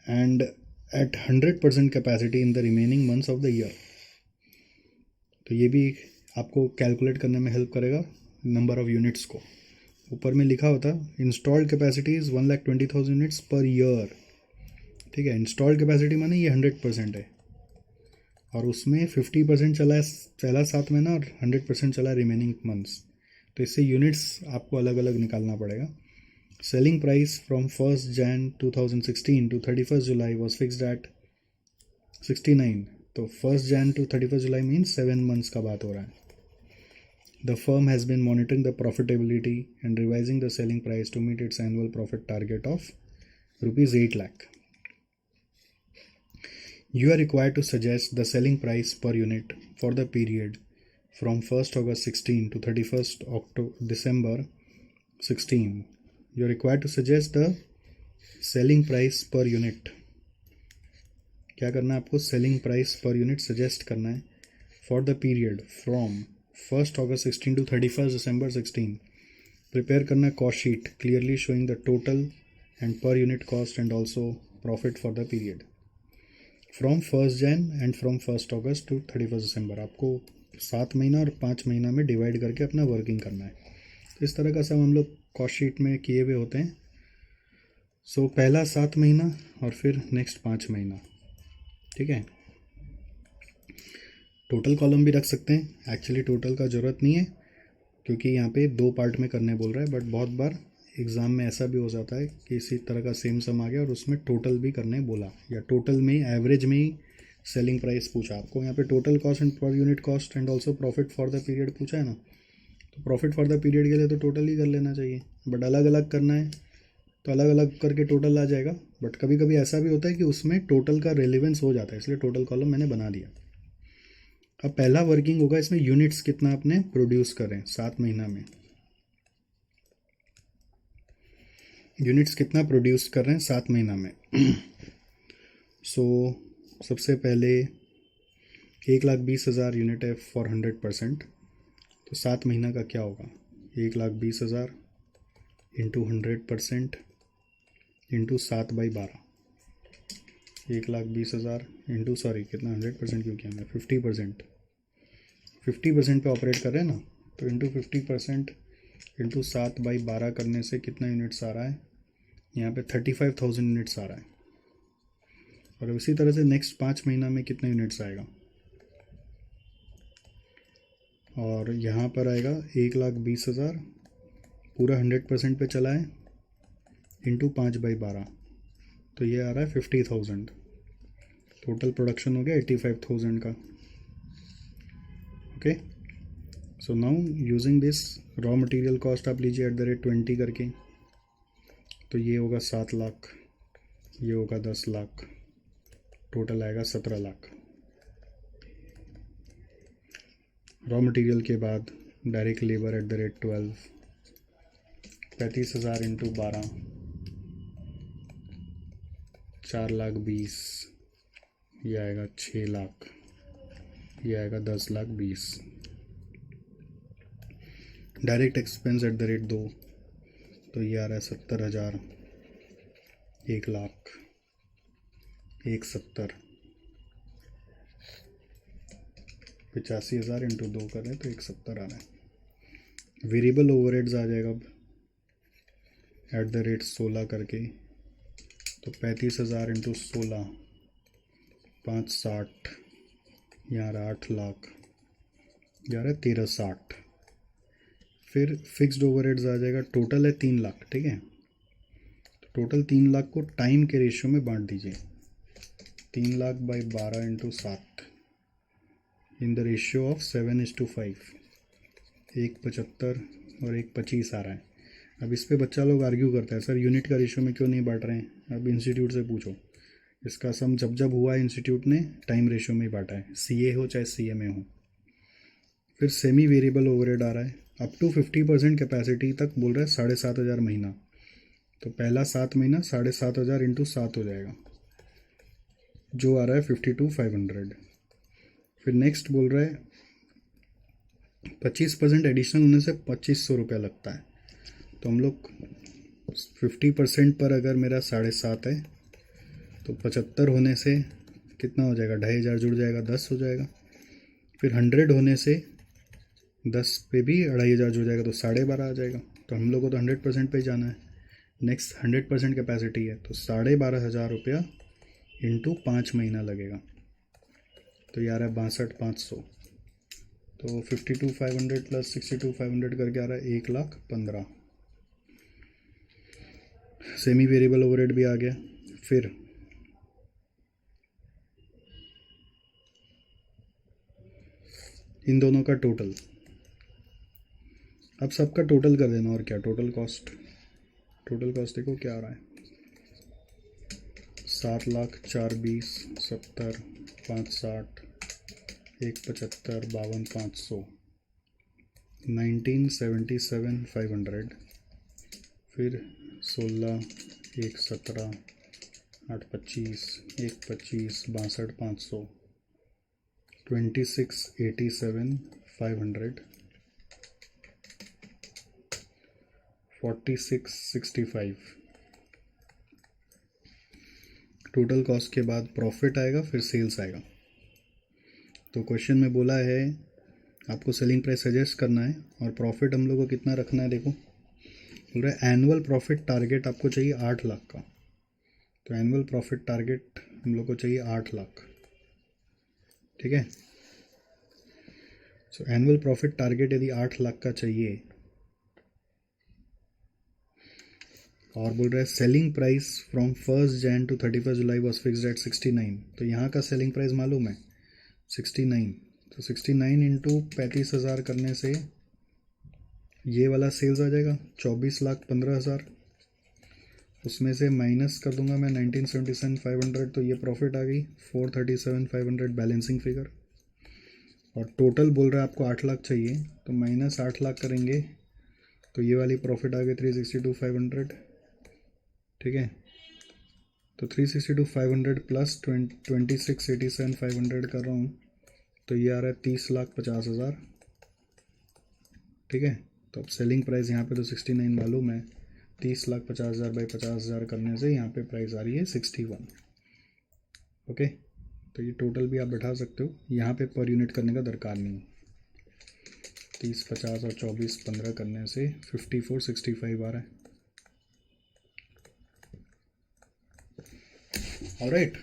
and at 100% capacity in the remaining months of the year. तो ये भी आपको कैलकुलेट करने में हेल्प करेगा नंबर ऑफ यूनिट्स को. ऊपर में लिखा होता installed capacity is 1,20,000 units per year. ठीक है, इंस्टॉल्ड कैपेसिटी माने ये 100% है और उसमें 50% चला है पहला 7 महीना और 100% चला रिमेनिंग मंथ्स. तो इससे यूनिट्स आपको अलग अलग निकालना पड़ेगा. Selling price from 1st Jan 2016 to 31st July was fixed at 69. तो 1st Jan to 31st July means 7 months का बात हो रहा है. The firm has been monitoring the profitability and revising the selling price to meet its annual profit target of rupees 8 lakh. You are required to suggest the selling price per unit for the period from 1st August 16 to 31st December 16. You are required to suggest the selling price per unit. क्या करना है आपको? selling price per unit suggest करना है for the period from 1st August 16 to 31st December 16. Prepare करना है cost sheet clearly showing the total and per unit cost and also profit for the period from 1st Jan and from 1st August to 31st December. आपको 7 महीना और 5 महीना में divide करके अपना working करना है. तो इस तरह का सब हम लोग कॉस्ट शीट में किए हुए होते हैं. सो पहला 7 महीना और फिर नेक्स्ट 5 महीना. ठीक है, टोटल कॉलम भी रख सकते हैं. एक्चुअली टोटल का ज़रूरत नहीं है क्योंकि यहाँ पे 2 पार्ट में करने बोल रहा है. बट बहुत बार एग्ज़ाम में ऐसा भी हो जाता है कि इसी तरह का सेम सम आ गया और उसमें टोटल भी करने बोला या टोटल में एवरेज में ही सेलिंग प्राइस पूछा आपको. यहाँ पे total cost and per unit cost and also profit for the period पूछा है ना. तो प्रॉफिट फॉर द पीरियड के लिए तो टोटल ही कर लेना चाहिए. बट अलग अलग करना है तो अलग अलग करके टोटल आ जाएगा. बट कभी कभी ऐसा भी होता है कि उसमें टोटल का रेलिवेंस हो जाता है, इसलिए टोटल कॉलम मैंने बना दिया. अब पहला वर्किंग होगा इसमें यूनिट्स कितना आपने प्रोड्यूस करें 7 महीना में. यूनिट्स कितना प्रोड्यूस कर रहे हैं 7 महीना में. सो सबसे पहले 1,20,000 यूनिट है फॉर 100%. तो 7 महीना का क्या होगा? 1,20,000 इंटू 100% इंटू 7/12. 1,20,000 इंटू कितना 100% क्यों किया मैं 50% पे ऑपरेट कर रहे हैं ना. तो इंटू 50% इंटू 7/12 करने से कितना यूनिट्स आ रहा है? यहाँ पे 35,000 यूनिट्स आ रहा है. और इसी तरह से नेक्स्ट 5 महीना में कितना यूनिट्स आएगा? और यहाँ पर आएगा 1,20,000 पूरा 100% पे चला है इंटू 5/12. तो ये आ रहा है 50,000. टोटल प्रोडक्शन हो गया 85,000 का. Okay, so now using this raw material cost आप लीजिए @20 करके. तो ये होगा 7 लाख, ये होगा 10 लाख, टोटल आएगा 17 लाख. रॉ मटेरियल के बाद डायरेक्ट लेबर @12, 35,000 इंटू 12, 4,20,000, ये आएगा 6 लाख, ये आएगा 10,20,000. डायरेक्ट एक्सपेंस @2, तो ये आ रहा है 70,000, 1 लाख, 170, 85,000 इंटू 2 कर रहे हैं तो 170 आ रहा है. वेरिएबल ओवरहेड्स आ जाएगा अब @16 करके. तो 35,000 इंटू 16, 560, यहाँ रहा 8 लाख, यहाँ रहा 1360. फिर फिक्स्ड ओवरहेड्स आ जाएगा. टोटल है 3 लाख. ठीक है, तो टोटल 3 लाख को टाइम के रेशियो में बांट दीजिए. 3 लाख/12 into 7, in the ratio of 7:5, 1:75 और 1:25 आ रहा है। अब इस पे बच्चा लोग आर्ग्यू करता है, सर यूनिट का रेशियो में क्यों नहीं बांट रहे हैं। अब इंस्टीट्यूट से पूछो, इसका सम जब जब हुआ है इंस्टीट्यूट ने टाइम रेशियो में ही बांटा है, सीए हो चाहे सीएमए हो। फिर सेमी वेरिएबल ओवरहेड आ रहा है, अप टू 50% कैपेसिटी तक बोल रहा है 7,500 महीना। तो पहला 7 महीना 7,500 इंटू 7 हो जाएगा, जो आ रहा है 52,500। फिर नेक्स्ट बोल रहा है 25% एडिशनल होने से 2,500 रुपया लगता है। तो हम लोग 50% पर अगर मेरा 7,500 है तो 75 होने से कितना हो जाएगा, 2,500 जुड़ जाएगा, 10 हो जाएगा। फिर 100 होने से 10 पे भी 2,500 जुड़ जाएगा, तो 12.5 आ जाएगा। तो हम लोग को तो 100% पे ही जाना है। नेक्स्ट 100% कैपेसिटी है, तो 12,500 रुपया इंटू 5 महीना लगेगा, तो ये आ रहा है 62,500। तो 52,500 प्लस 62,500 करके आ रहा है 1,15,000। सेमी वेरिएबल ओवरहेड भी आ गया। फिर इन दोनों का टोटल, अब सबका टोटल कर देना। और क्या टोटल कॉस्ट देखो क्या आ रहा है, 7,04,20, 70, 560, 1,75, 52,500, 19,77,500। फिर 16, 1,17, 8,25, 1,25, 62,500, 26,87,500, 46,65। टोटल कॉस्ट के बाद प्रॉफिट आएगा, फिर सेल्स आएगा। तो क्वेश्चन में बोला है आपको सेलिंग प्राइस सजेस्ट करना है और प्रॉफिट हम लोग को कितना रखना है। देखो बोल रहा है एनुअल प्रॉफिट टारगेट आपको चाहिए 8 लाख का। तो एनुअल प्रॉफिट टारगेट हम लोग को चाहिए 8 लाख, ठीक है। सो एनुअल प्रॉफिट टारगेट यदि 8 लाख का चाहिए और बोल रहा है selling price from 1 Jan to 31 July was fixed at 69। तो यहाँ का सेलिंग प्राइस मालूम है 69। तो 69 इंटू 35,000 करने से ये वाला सेल्स आ जाएगा 24,15,000। उसमें से माइनस कर दूंगा मैं 19,77,500, तो ये प्रॉफिट आ गई 4,37,500 बैलेंसिंग फिगर। और टोटल बोल रहा है आपको 8 लाख चाहिए, तो माइनस 8 लाख करेंगे तो ये वाली प्रॉफिट आ गई 362,500, ठीक है। तो 362,500 प्लस 26,87,500 कर रहा हूँ, तो ये आ रहा है 30,50,000, ठीक है। तो अब सेलिंग प्राइस यहाँ पे तो 69 मालूम है, 30,50,000 बाई 50,000 करने से यहाँ पे प्राइस आ रही है 61। ओके, तो ये टोटल भी आप बैठा सकते हो, यहाँ पे पर यूनिट करने का दरकार नहीं। 30, 50 और 24, 15 करने से 54,65 आ रहा है। ऑलराइट,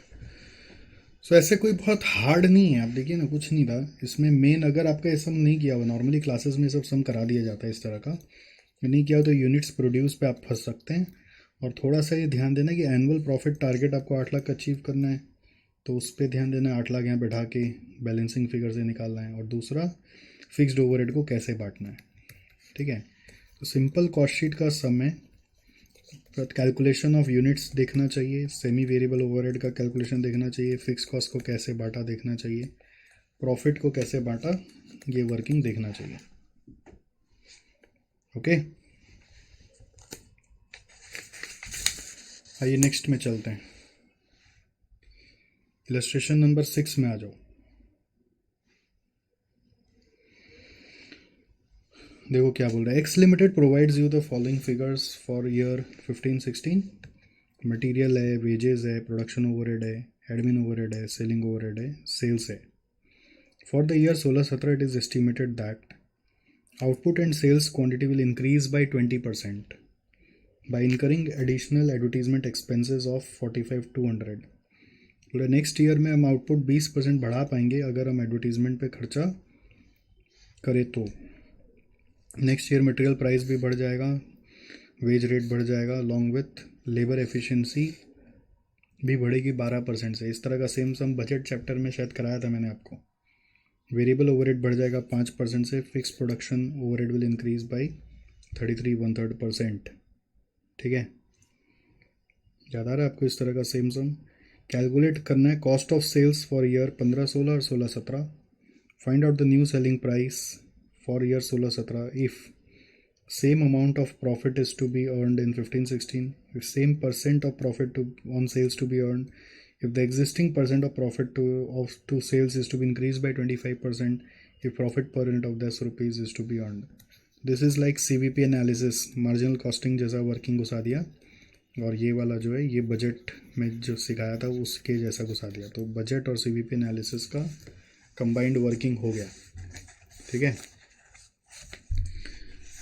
सो ऐसे कोई बहुत हार्ड नहीं है। आप देखिए ना, कुछ नहीं था इसमें मेन। अगर आपका ये सम नहीं किया हुआ, नॉर्मली क्लासेस में सब सम करा दिया जाता है इस तरह का, नहीं किया हो तो यूनिट्स प्रोड्यूस पे आप फंस सकते हैं। और थोड़ा सा ये ध्यान देना कि एनुअल प्रॉफिट टारगेट आपको 8 लाख अचीव करना है, तो उस पर ध्यान देना। 8 लाख यहाँ बैठा के बैलेंसिंग फिगर से निकालना है। और दूसरा फिक्स्ड ओवरहेड को कैसे बांटना है, ठीक है। तो सिंपल कॉस्ट शीट का सम है, कैलकुलेशन ऑफ यूनिट्स देखना चाहिए, सेमी वेरिएबल ओवरहेड का कैलकुलेशन देखना चाहिए, फिक्स कॉस्ट को कैसे बांटा देखना चाहिए, प्रॉफिट को कैसे बांटा ये वर्किंग देखना चाहिए। ओके, आइए नेक्स्ट में चलते हैं। इलस्ट्रेशन नंबर 6 में आ जाओ। देखो क्या बोल रहा है, X limited provides you the following figures for year 15-16। Material है, वेजेस है, प्रोडक्शन ओवरहेड है, एडमिन ओवरहेड है, सेलिंग ओवरहेड है, सेल्स है। For the year 16-17 it is estimated that output and sales quantity will increase by 20% by incurring additional advertisement expenses of 45,200। बोले next year में हम output 20% बढ़ा पाएंगे अगर हम एडवर्टीजमेंट पे खर्चा करें तो। नेक्स्ट ईयर मटेरियल प्राइस भी बढ़ जाएगा, वेज रेट बढ़ जाएगा, अलॉन्ग विथ लेबर एफिशिएंसी भी बढ़ेगी 12% से। इस तरह का सेम सम बजट चैप्टर में शायद कराया था मैंने आपको, वेरिएबल ओवरहेड बढ़ जाएगा 5% से, fix production overhead will increase by 33 1/3%। ठीक है, याद आ रहा है आपको इस तरह का सेम सम कैलकुलेट करना है। Cost of sales for year 15-16 और 16-17। Find out the new selling price for year 16-17 if same amount of profit is to be earned in 15-16, if same percent of profit on sales to be earned, if the existing percent of profit to sales is to be increased by 25%, if profit per unit of 10 rupees is to be earned. This is like CVP analysis, marginal costing जैसा working घुसा दिया, और ये वाला जो है ये budget में जो सिखाया था उसके जैसा घुसा दिया। तो बजट और CVP एनालिसिस का कंबाइंड वर्किंग हो गया। ठीक है,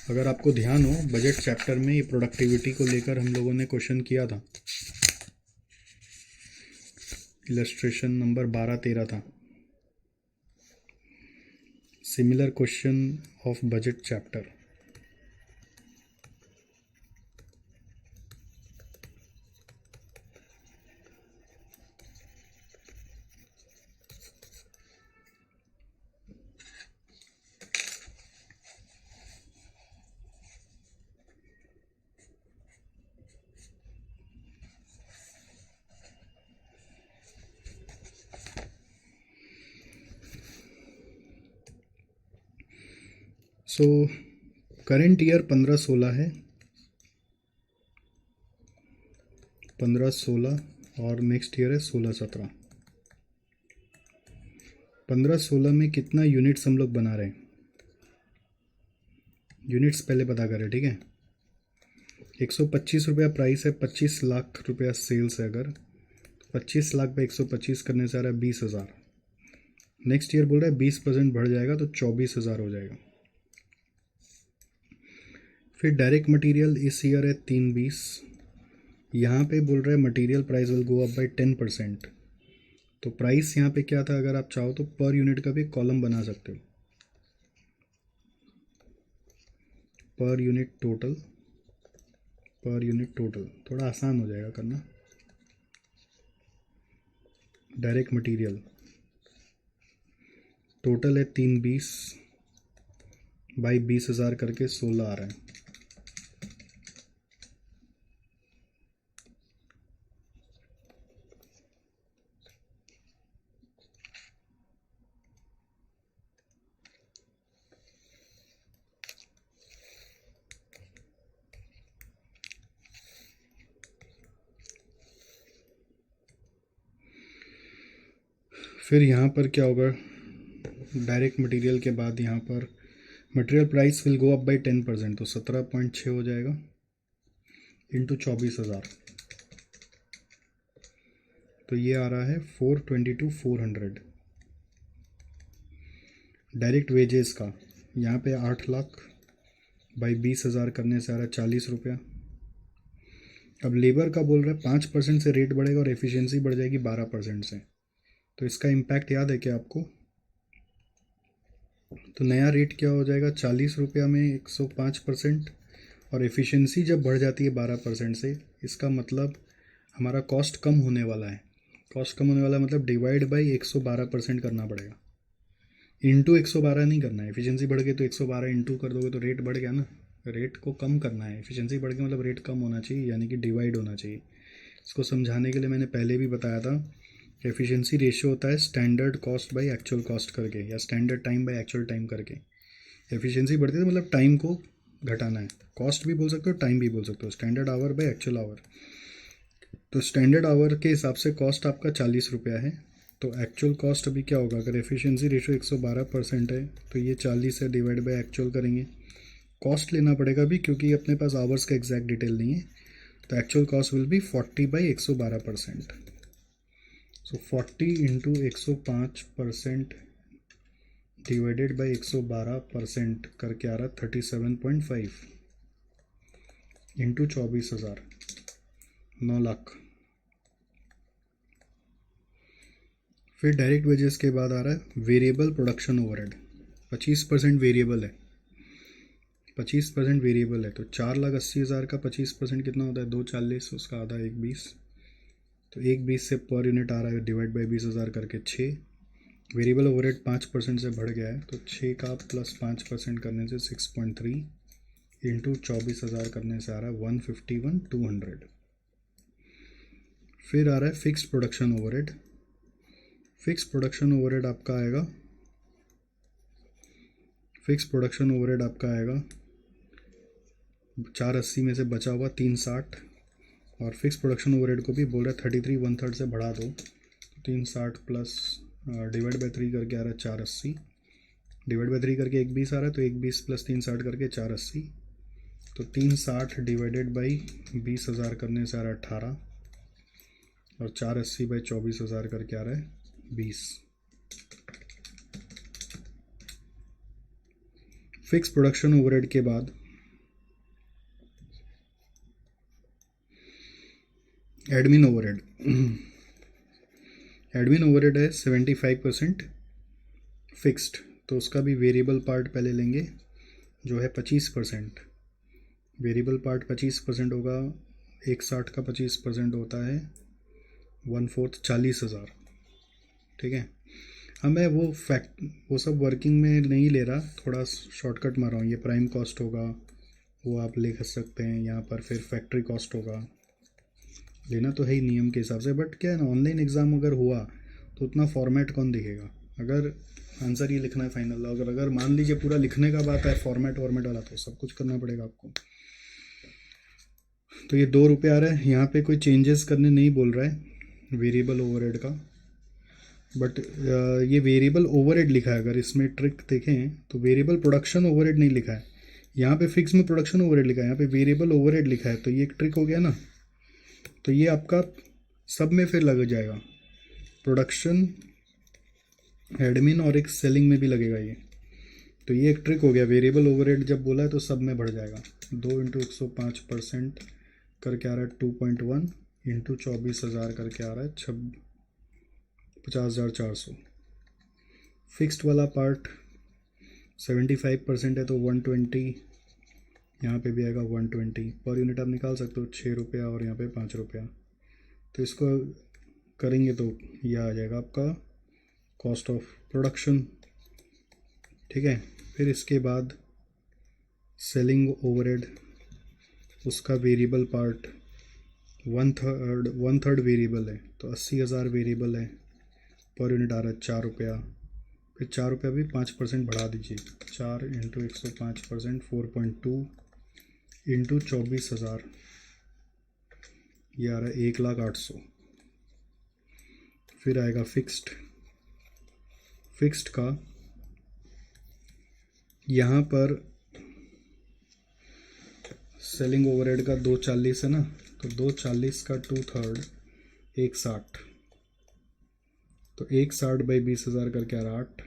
अगर आपको ध्यान हो बजट चैप्टर में ये प्रोडक्टिविटी को लेकर हम लोगों ने क्वेश्चन किया था, इलस्ट्रेशन नंबर 12-13 था, similar question of budget chapter. So current year 15-16 है, 15-16 और नेक्स्ट ईयर है 16-17। 15-16 में कितना यूनिट्स हम लोग बना रहे हैं, यूनिट्स पहले पता करें। ठीक है, 125 रुपया प्राइस है, 25 लाख रुपया सेल्स है। अगर 25 लाख पे 125 करने से आ रहा है 20,000। नेक्स्ट ईयर बोल रहा है 20% बढ़ जाएगा तो 24,000 हो जाएगा। फिर डायरेक्ट मटेरियल इस ईयर है 320, यहाँ पे बोल रहा है material price will go up by 10%। तो प्राइस यहाँ पे क्या था, अगर आप चाहो तो पर यूनिट का भी कॉलम बना सकते हो, per unit total, per unit total थोड़ा आसान हो जाएगा करना। डायरेक्ट मटेरियल टोटल है 320 बाई 20,000 करके 16 आ रहा है। फिर यहाँ पर क्या होगा, डायरेक्ट मटेरियल के बाद यहाँ पर material price will go up by 10%, तो 17.6 हो जाएगा इंटू 24,000, तो ये आ रहा है 422,400। डायरेक्ट वेजेस का यहाँ पे 8 लाख बाई 20,000 करने से आ रहा है 40 रुपया। अब लेबर का बोल रहा है 5% से रेट बढ़ेगा और एफिशिएंसी बढ़ जाएगी 12% से। तो इसका इम्पैक्ट याद है क्या आपको, तो नया रेट क्या हो जाएगा, 40 रुपया में 105%, और एफिशिएंसी जब बढ़ जाती है 12% से, इसका मतलब हमारा कॉस्ट कम होने वाला है। कॉस्ट कम होने वाला मतलब डिवाइड बाई 112% करना पड़ेगा, इंटू 112 नहीं करना है। एफिशिएंसी बढ़ गई तो 112 इंटू कर दोगे तो रेट बढ़ गया ना, रेट को कम करना है। एफिशिएंसी बढ़ गई मतलब रेट कम होना चाहिए, यानी कि डिवाइड होना चाहिए। इसको समझाने के लिए मैंने पहले भी बताया था, एफिशिएंसी रेशियो होता है standard cost by actual cost करके, या standard time by actual time करके। एफिशिएंसी बढ़ती है तो मतलब टाइम को घटाना है, कॉस्ट भी बोल सकते हो टाइम भी बोल सकते हो, standard our by actual our. तो स्टैंडर्ड आवर के हिसाब से कॉस्ट आपका 40 रुपया है, तो एक्चुअल कॉस्ट अभी क्या होगा, अगर एफिशिएंसी रेशियो 112% है तो ये 40 है डिवाइड बाई एक्चुअल करेंगे। कॉस्ट लेना पड़ेगा भी क्योंकि अपने पास आवर्स का एग्जैक्ट डिटेल नहीं है, तो actual cost will be 40 by 112%। So 40 into 105% divided by 112% करके आ रहा 37.5 इंटू 24,000, 9 लाख। फिर डायरेक्ट वेजेस के बाद आ रहा है वेरिएबल प्रोडक्शन ओवरहेड, 25% वेरिएबल है, 25% वेरिएबल है। तो 4,80,000 का 25% कितना होता है, 240, उसका आधा 120, तो 120 से पर यूनिट आ रहा है डिवाइड बाई 20,000 करके 6, वेरिएबल ओवरहेड 5% से बढ़ गया है, तो 6 का प्लस 5% करने से 6.3 इंटू 24,000 करने से आ रहा है 151,200। फिर आ रहा है fix production overhead. Fix production overhead आपका आएगा, फिक्स प्रोडक्शन ओवरहेड आपका आएगा 480 में से बचा हुआ 360, और फिक्स प्रोडक्शन ओवरहेड को भी बोल रहा है 33 1/3 से बढ़ा दो, 360 प्लस डिवाइड बाई 3 करके आ रहा है 480, डिवाइड बाई 3 करके 120 आ रहा है, तो 120 प्लस 360 करके 480, तो 360 डिवाइडेड बाई 20,000 करने से आ रहा है 18, और 480 बाई 24,000 करके आ रहा है 20। फिक्स प्रोडक्शन ओवरहेड के बाद एडमिन ओवरहेड। एडमिन ओवरहेड है 75% फिक्स्ड, तो उसका भी वेरिएबल पार्ट पहले लेंगे जो है 25%। वेरिएबल पार्ट 25% होगा, 160 का 25% होता है 1/4 40,000। ठीक है, अब मैं वो सब वर्किंग में नहीं ले रहा, थोड़ा शॉर्टकट मार रहा हूँ। ये प्राइम कॉस्ट होगा, वो आप लिख सकते हैं यहाँ पर। फिर फैक्ट्री कॉस्ट होगा, लेना तो है ही नियम के हिसाब से, बट क्या है ना, ऑनलाइन एग्ज़ाम अगर हुआ तो उतना फॉर्मेट कौन दिखेगा। अगर आंसर ये लिखना है फाइनल, अगर मान लीजिए पूरा लिखने का बात है फॉर्मेट वाला, तो सब कुछ करना पड़ेगा आपको। तो ये 2 रुपये आ रहा है, यहाँ पे कोई चेंजेस करने नहीं बोल रहा है वेरिएबल ओवरहेड का, बट ये वेरिएबल ओवरहेड लिखा है। अगर इसमें ट्रिक देखें तो वेरिएबल प्रोडक्शन ओवरहेड नहीं लिखा है, यहाँ पे फिक्स में प्रोडक्शन ओवरहेड लिखा है, यहाँ पे वेरिएबल ओवरहेड लिखा है, तो ये एक ट्रिक हो गया ना। तो ये आपका सब में फिर लग जाएगा, प्रोडक्शन, एडमिन और एक सेलिंग में भी लगेगा ये। तो ये एक ट्रिक हो गया, वेरिएबल ओवरहेड जब बोला है तो सब में बढ़ जाएगा। 2 इंटू 105% करके आ रहा है 2.1 इंटू 24,000 करके आ रहा है 50,400। फिक्स्ड वाला पार्ट 75% है, तो 120, यहाँ पे भी आएगा 120 पर यूनिट। आप निकाल सकते हो 6 रुपया और यहाँ पे 5 रुपया, तो इसको करेंगे तो यह आ जाएगा आपका कॉस्ट ऑफ प्रोडक्शन। ठीक है, फिर इसके बाद सेलिंग ओवरहेड, उसका वेरिएबल पार्ट 1/3 वेरिएबल है, तो 80,000 वेरिएबल है, पर यूनिट आ रहा है 4 रुपया। फिर 4 रुपया भी 5% बढ़ा दीजिए, 4 इंटू 105% 4.2 इंटू 24,000, ये आ रहा है 1,08,000। फिर आएगा फिक्स्ड। फिक्स्ड का यहाँ पर सेलिंग ओवरहेड का 240 है ना, तो 240 का 2/3 160, तो 160 बाई 20,000 करके आ रहा है 8,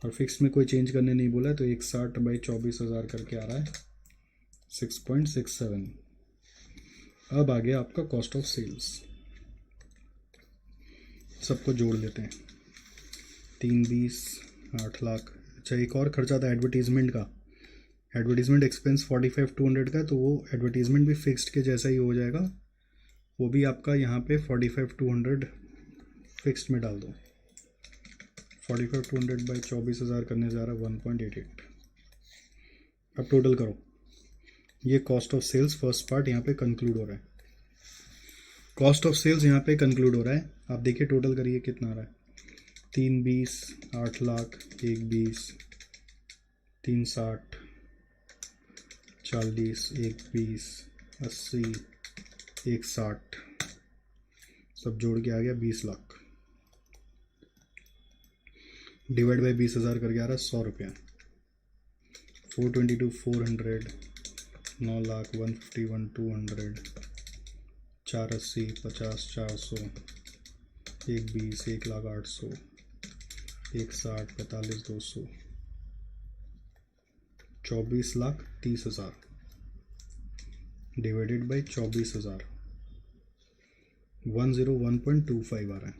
और फिक्स में कोई चेंज करने नहीं बोला है, तो 160 बाई 24,000 करके आ रहा है 6.67। अब आ गया आपका कॉस्ट ऑफ सेल्स, सबको जोड़ लेते हैं। 320 8 लाख। अच्छा, एक और खर्चा था एडवर्टीज़मेंट का, एडवर्टीज़मेंट एक्सपेंस 45,200 का, तो वो एडवर्टीज़मेंट भी फिक्स्ड के जैसा ही हो जाएगा, वो भी आपका यहाँ पे 45,200 फिक्स्ड में डाल दो। 45,200 बाई 24,000 करने जा रहा है 1.88। अब टोटल करो, ये cost of sales first part यहाँ पे कंक्लूड हो रहा है। कॉस्ट ऑफ सेल्स यहाँ पे कंक्लूड हो रहा है, आप देखिए टोटल करिए कितना आ रहा है। 320 8 लाख, 120 360 40 120 80 160, सब जोड़ के आ गया 20 लाख। डिवाइड बाई 20,000 करके आ रहा है 100 रुपया। 422 400 9 लाख 151 200 480 50 400 120 1,08,000 160 45 200 24,30,000 डिवाइडेड बाई 24,000 101.25 आ रहा है।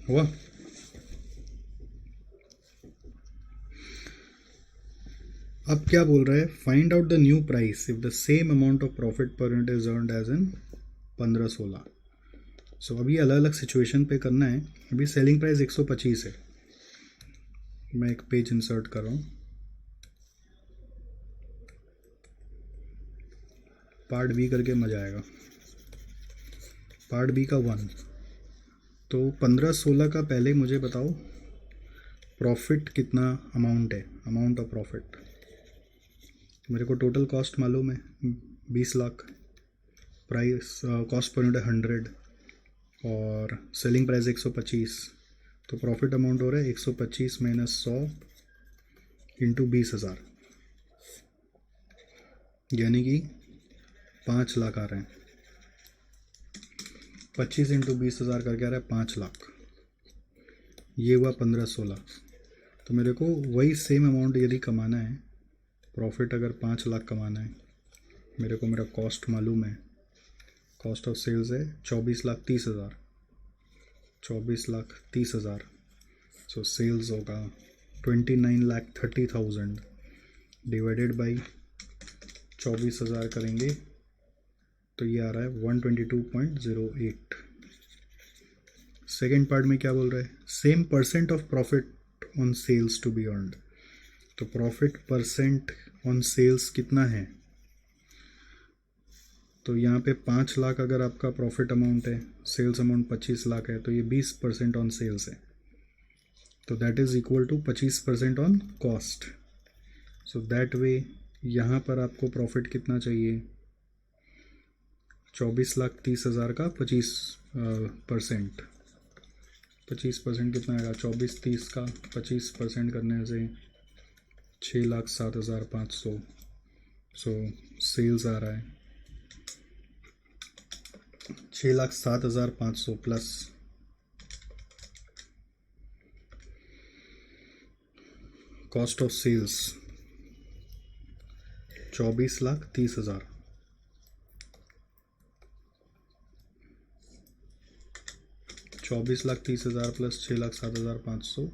हुआ? अब क्या बोल रहा है, find out the new price if the same amount of profit per unit is earned as in 15-16। So अभी अलग अलग सिचुएशन पे करना है। अभी सेलिंग प्राइस 125 है। मैं एक पेज इंसर्ट कर रहा हूँ। पार्ट बी करके मजा आएगा। पार्ट बी का 1। तो 15-16 का पहले मुझे बताओ प्रॉफिट कितना अमाउंट है, अमाउंट ऑफ प्रॉफिट। मेरे को टोटल कॉस्ट मालूम है 20 lakh, price cost per unit 100 और सेलिंग प्राइस 125। तो प्रॉफिट अमाउंट हो रहा है 125 माइनस 100 इंटू 20,000, यानी कि 5 लाख आ रहे हैं। 25 इंटू 20,000 करके आ रहा है 5 लाख। ये हुआ 15-16। तो मेरे को वही सेम अमाउंट यदि कमाना है, प्रॉफिट अगर 5 लाख कमाना है, मेरे को मेरा कॉस्ट मालूम है, कॉस्ट ऑफ सेल्स है 24,30,000। 24,30,000। सो सेल्स होगा 29,30,000 डिवाइडेड बाई 24,000 करेंगे तो ये आ रहा है 122.08। सेकेंड पार्ट में क्या बोल रहा है, same percent of profit on sales to be earned. तो प्रॉफिट परसेंट ऑन सेल्स कितना है, तो यहाँ पे 5 लाख अगर आपका प्रॉफिट अमाउंट है, सेल्स अमाउंट 25 लाख है, तो ये 20% ऑन सेल्स है। तो that is equal to 25% on cost. So that way यहाँ पर आपको प्रॉफिट कितना चाहिए, 24,30,000 का 25%। 25% कितना आएगा, 24,30 का 25% करने से 6,07,500। सो सेल्स आ रहा है 6,07,500 plus cost of sales 24,30,000। 24,30,000 plus 6,07,500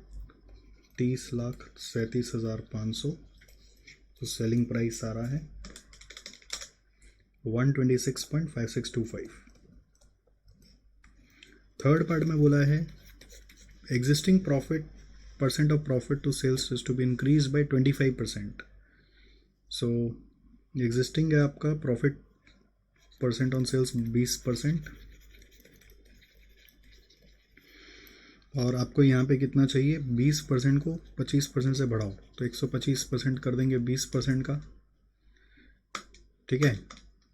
30,37,500। तो सेलिंग प्राइस आ रहा है 126.5625। थर्ड पार्ट में बोला है existing profit percent of profit to sales is to be increase by 25%। So existing है आपका प्रॉफिट परसेंट ऑन सेल्स 20%, और आपको यहाँ पे कितना चाहिए, 20% को 25% से बढ़ाओ, तो 125% कर देंगे 20% का। ठीक है,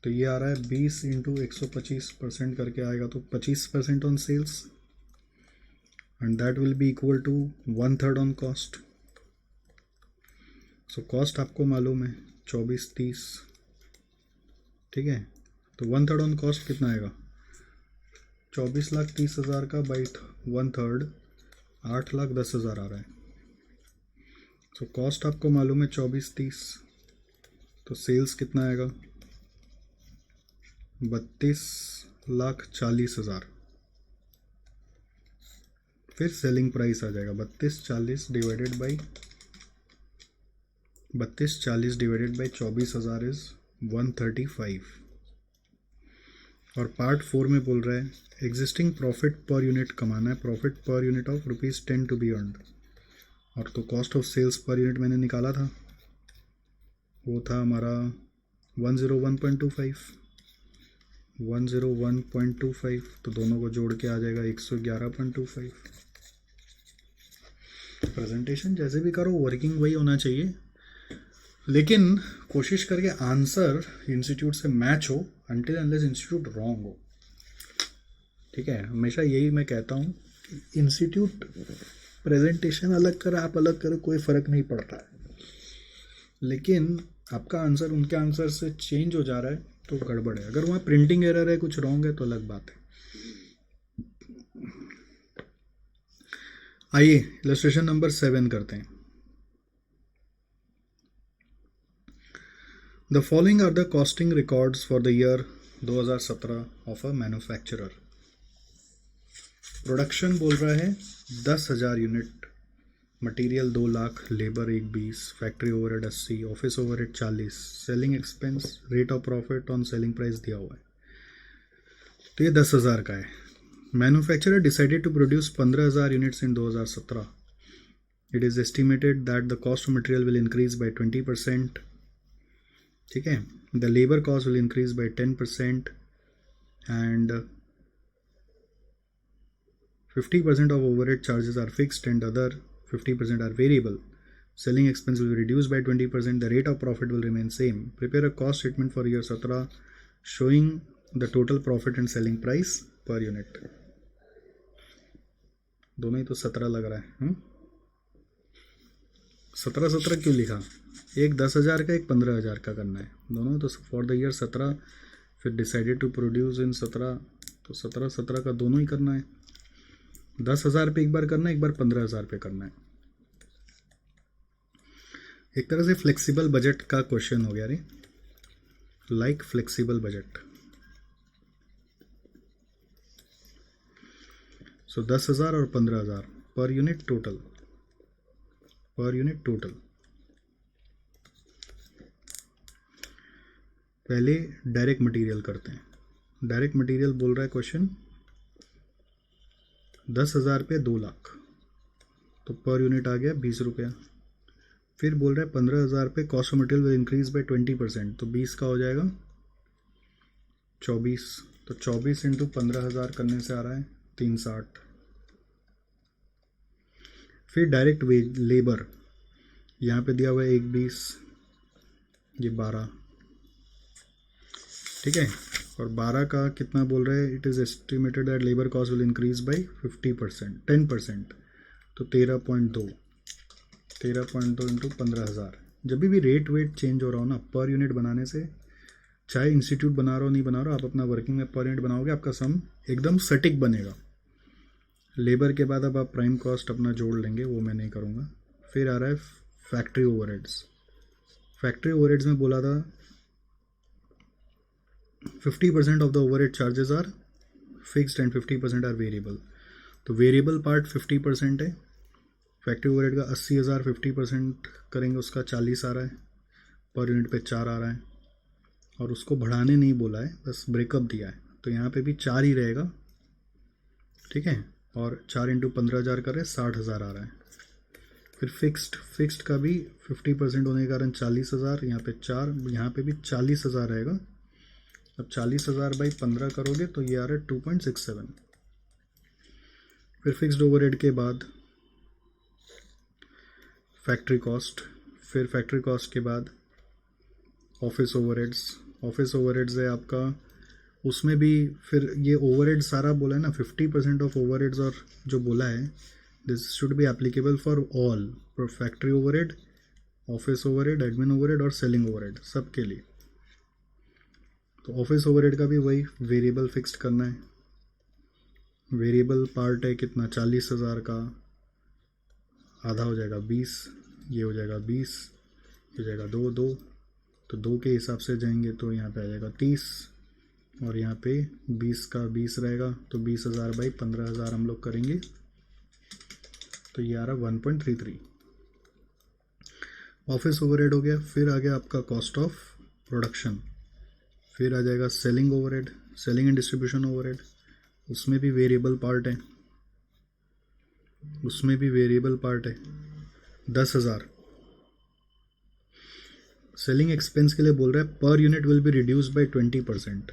तो ये आ रहा है 20 इंटू 125% करके आएगा, तो 25% on sales and that will be equal to 1/3 on cost. So cost आपको मालूम है 24,30। ठीक है, तो 1/3 ऑन कॉस्ट कितना आएगा, 24,30,000 का बाई 1/3 8,10,000 आ रहा है। सो कॉस्ट आपको मालूम है 24,30, तो सेल्स कितना आएगा 32,40,000। फिर सेलिंग प्राइस आ जाएगा 3240 डिवाइडेड बाई 24,000 इज 135। और पार्ट 4 में बोल रहा है एग्जिस्टिंग प्रॉफिट पर यूनिट कमाना है, profit per unit of ₹10 to be earned. और तो cost of sales per unit मैंने निकाला था, वो था हमारा 101.25। 101.25, तो दोनों को जोड़ के आ जाएगा 111.25। प्रेजेंटेशन जैसे भी करो वर्किंग वही होना चाहिए, लेकिन कोशिश करके आंसर इंस्टीट्यूट से मैच हो, अनटिल अनलेस इंस्टीट्यूट रॉन्ग हो। ठीक है, हमेशा यही मैं कहता हूँ, इंस्टीट्यूट प्रेजेंटेशन अलग करे आप अलग करे कोई फ़र्क नहीं पड़ता है, लेकिन आपका आंसर उनके आंसर से चेंज हो जा रहा है तो गड़बड़ है। अगर वहाँ प्रिंटिंग एरर है, कुछ रॉन्ग है, तो अलग बात है। आइए इलस्ट्रेशन नंबर 7 करते हैं। The following are the costing records for the year 2017 of a manufacturer. Production बोल रहा है 10,000 unit material 2 lakh, labour 1 20, factory overhead 80, office overhead 40, selling expense, rate of profit on selling price दिया हुआ है, तो ये 10,000 का है। Manufacturer decided to produce 15,000 units in 2017। It is estimated that the cost of material will increase by 20%। ठीक है, the labour cost will increase by 10% and 50% of overhead charges are fixed and other 50% are variable. Selling expense will be reduced by 20%. The rate of profit will remain same. Prepare a cost statement for year 17 showing the total profit and selling price per unit. दोनों ही तो 17 लग रहा है। 17 क्यों लिखा? एक 10,000 का, एक 15,000 का करना है, दोनों तो फॉर द ईयर 17, फिर डिसाइडेड टू प्रोड्यूस इन 17, तो 17 का दोनों ही करना है। 10,000 पे एक बार करना है, एक बार 15,000 पे करना है। एक तरह से फ्लेक्सिबल बजट का क्वेश्चन हो गया रे, लाइक फ्लेक्सिबल बजट। सो 10,000 और 15,000 per unit total, per unit total. पहले डायरेक्ट मटेरियल करते हैं। डायरेक्ट मटेरियल बोल रहा है क्वेश्चन 10,000 पे 2 लाख, तो पर यूनिट आ गया 20 रुपया। फिर बोल रहा है 15,000 पे cost of material will increase by 20%, तो 20 का हो जाएगा 24, तो 24 इंटू 15,000 करने से आ रहा है 360। फिर डायरेक्ट वेज लेबर यहाँ पे दिया हुआ है 1 20, ये 12, ठीक है, और 12 का कितना बोल रहे हैं? It is estimated that labour cost will increase by 50%, 10%, तो 13.2 इंटू 15,000। जब भी रेट वेट चेंज हो रहा हो ना पर यूनिट बनाने से, चाहे इंस्टीट्यूट बना रहा हो नहीं बना रहा हो, आप अपना वर्किंग में पर यूनिट बनाओगे, आपका सम एकदम सटीक बनेगा। लेबर के बाद अब आप प्राइम कॉस्ट अपना जोड़ लेंगे, वो मैं नहीं करूँगा। फिर आ रहा है फैक्ट्री ओवरहेड्स। फैक्ट्री ओवरहेड्स में बोला था 50% of the overhead charges are fixed and 50% are variable, तो वेरिएबल पार्ट 50% है। फैक्ट्री ओवरहेड का 80,000 50% करेंगे, उसका 40 आ रहा है, पर यूनिट पे 4 आ रहा है, और उसको बढ़ाने नहीं बोला है, बस ब्रेकअप दिया है, तो यहाँ पे भी 4 ही रहेगा, ठीक है, और 4 इंटू 15,000 कर रहे 60,000 आ रहा है। फिर फिक्स्ड का भी 50% होने के कारण 40,000, यहाँ पे 4, यहाँ पे भी 40,000 रहेगा। अब 40,000 बाई 15 करोगे तो ये आ रहा है 2.67। फिर फिक्स्ड ओवरहेड के बाद फैक्ट्री कॉस्ट, फिर फैक्ट्री कॉस्ट के बाद ऑफिस ओवरहेड्स। ऑफिस ओवरहेड्स है आपका, उसमें भी फिर ये ओवरहेड सारा बोला है ना, 50% ऑफ ओवरहेड्स, और जो बोला है this should be applicable for all, factory overhead, office overhead, admin overhead और सेलिंग ओवरहेड, सब के लिए। तो ऑफिस ओवरहेड का भी वही वेरिएबल फिक्स्ड करना है। वेरिएबल पार्ट है कितना? 40,000 का आधा हो जाएगा 20, ये हो जाएगा 20, ये हो जाएगा 2, तो 2 के हिसाब से जाएंगे तो यहाँ पे आ जाएगा 30, और यहाँ पे 20 का 20 रहेगा, तो 20,000 बाई 15,000 हम लोग करेंगे, तो ये आ रहा 1.33 ऑफिस ओवरहेड हो गया। फिर आ गया आपका कॉस्ट ऑफ प्रोडक्शन, फिर आ जाएगा selling overhead, selling and distribution overhead, उसमें भी वेरिएबल पार्ट है, उसमें भी वेरिएबल पार्ट है 10,000। सेलिंग एक्सपेंस के लिए बोल रहा है per unit will be reduce by 20%।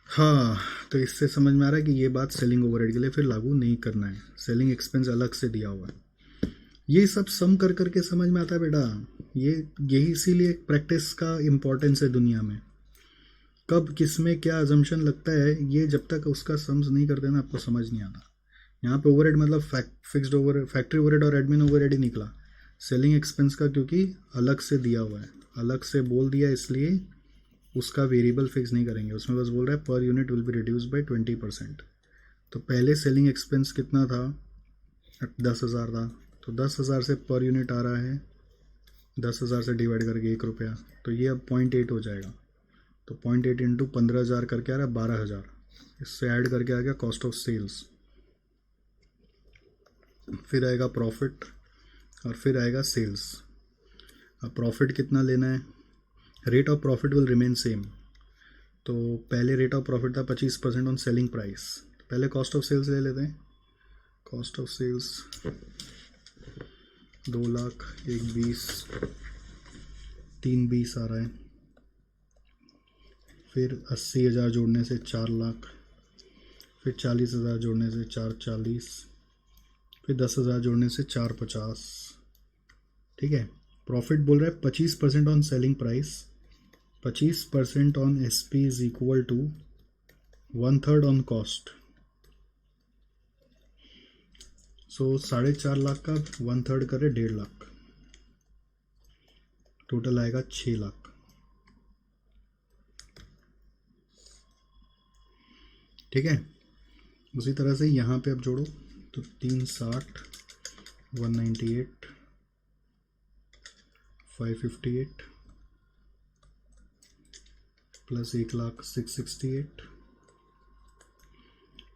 हाँ, तो इससे समझ में आ रहा है कि ये बात सेलिंग ओवरहेड के लिए फिर लागू नहीं करना है, सेलिंग एक्सपेंस अलग से दिया हुआ है। ये सब सम कर करके समझ में आता है बेटा, यही इसीलिए प्रैक्टिस का इम्पोर्टेंस है दुनिया में। कब किस में क्या अजम्पशन लगता है, ये जब तक उसका सम्स नहीं करते ना आपको समझ नहीं आता। यहाँ पे ओवरहेड मतलब फिक्स्ड ओवर, फैक्ट्री ओवरहेड और एडमिन ओवरहेड ही निकला, सेलिंग एक्सपेंस का क्योंकि अलग से दिया हुआ है, अलग से बोल दिया, इसलिए उसका वेरिएबल फिक्स नहीं करेंगे। उसमें बस बोल रहा है per unit will be reduce by 20%। तो पहले सेलिंग एक्सपेंस कितना था? 10,000 था, तो 10,000 से पर यूनिट आ रहा है 10,000 से डिवाइड करके 1 रुपया, तो ये अब 0.8 हो जाएगा, तो 0.8 इंटू 15,000 करके आ रहा है 12,000। इससे ऐड करके आ गया कॉस्ट ऑफ सेल्स, फिर आएगा प्रॉफिट और फिर आएगा सेल्स। अब प्रॉफिट कितना लेना है, rate of profit will remain same. तो पहले रेट ऑफ प्रॉफिट था 25% ऑन सेलिंग प्राइस, पहले कॉस्ट ऑफ सेल्स ले लेते हैं। कॉस्ट ऑफ सेल्स 2 लाख, 1 20, 3 20 आ रहा है। फिर 80,000 जोड़ने से 4 लाख, फिर 40,000 जोड़ने से 4 40, फिर 10,000 जोड़ने से 4 50। ठीक है, प्रॉफिट बोल रहा है 25% on selling price, 25% on SP is equal to 1/3 on cost. So 4.5 lakh का 1/3 करे 1.5 लाख, टोटल आएगा 6 लाख। ठीक है, उसी तरह से यहाँ पे अब जोड़ो तो 360, 198, 558 प्लस 1 लाख 668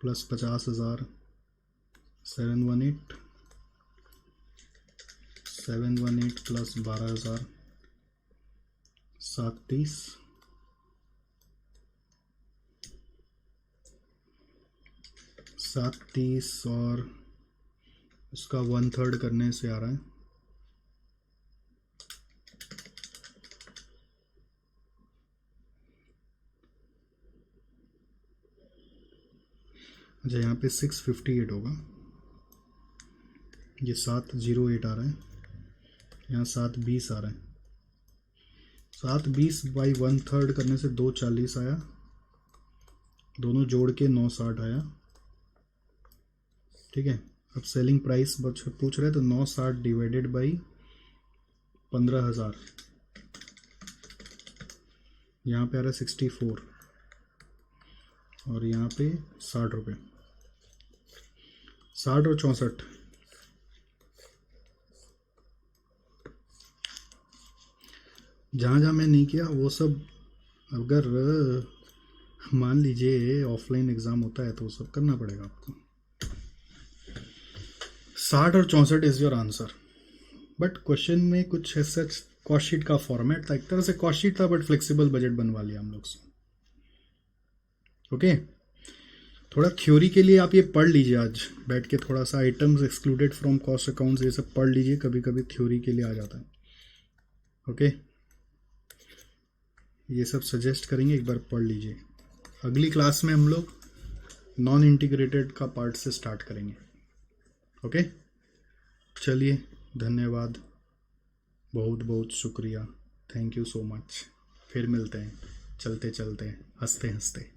प्लस 50,000 718, 718 प्लस 12,000 730, 730 और उसका 1/3 करने से आ रहा है अच्छा, यहाँ पे 658 होगा, ये 708 आ रहा है, यहाँ 720 आ रहा है। 720 बाई 1/3 करने से 240 आया, दोनों जोड़ के 960 आया। ठीक है, अब सेलिंग प्राइस पूछ रहे तो 960 डिवाइडेड बाई 15,000, यहाँ पे आ रहा है 64 और यहाँ पे 60 रुपये, 60 और 64। जहाँ जहाँ मैं नहीं किया वो सब, अगर मान लीजिए ऑफलाइन एग्ज़ाम होता है तो वो सब करना पड़ेगा आपको। 60 और 64 is your answer. But question में कुछ सच कॉस्ट शीट का फॉर्मेट था, एक तरह से कॉस्ट शीट था बट फ्लेक्सिबल बजट बनवा लिया हम लोग से। ओके, थोड़ा थ्योरी के लिए आप ये पढ़ लीजिए, आज बैठ के थोड़ा सा items excluded from cost accounts ये सब पढ़ लीजिए, कभी कभी थ्योरी के लिए आ जाता है। ओके, ये सब सजेस्ट करेंगे, एक बार पढ़ लीजिए। अगली क्लास में हम लोग नॉन इंटीग्रेटेड का पार्ट से स्टार्ट करेंगे। ओके, चलिए, धन्यवाद, बहुत बहुत शुक्रिया, थैंक यू सो मच। फिर मिलते हैं चलते चलते, हंसते हंसते।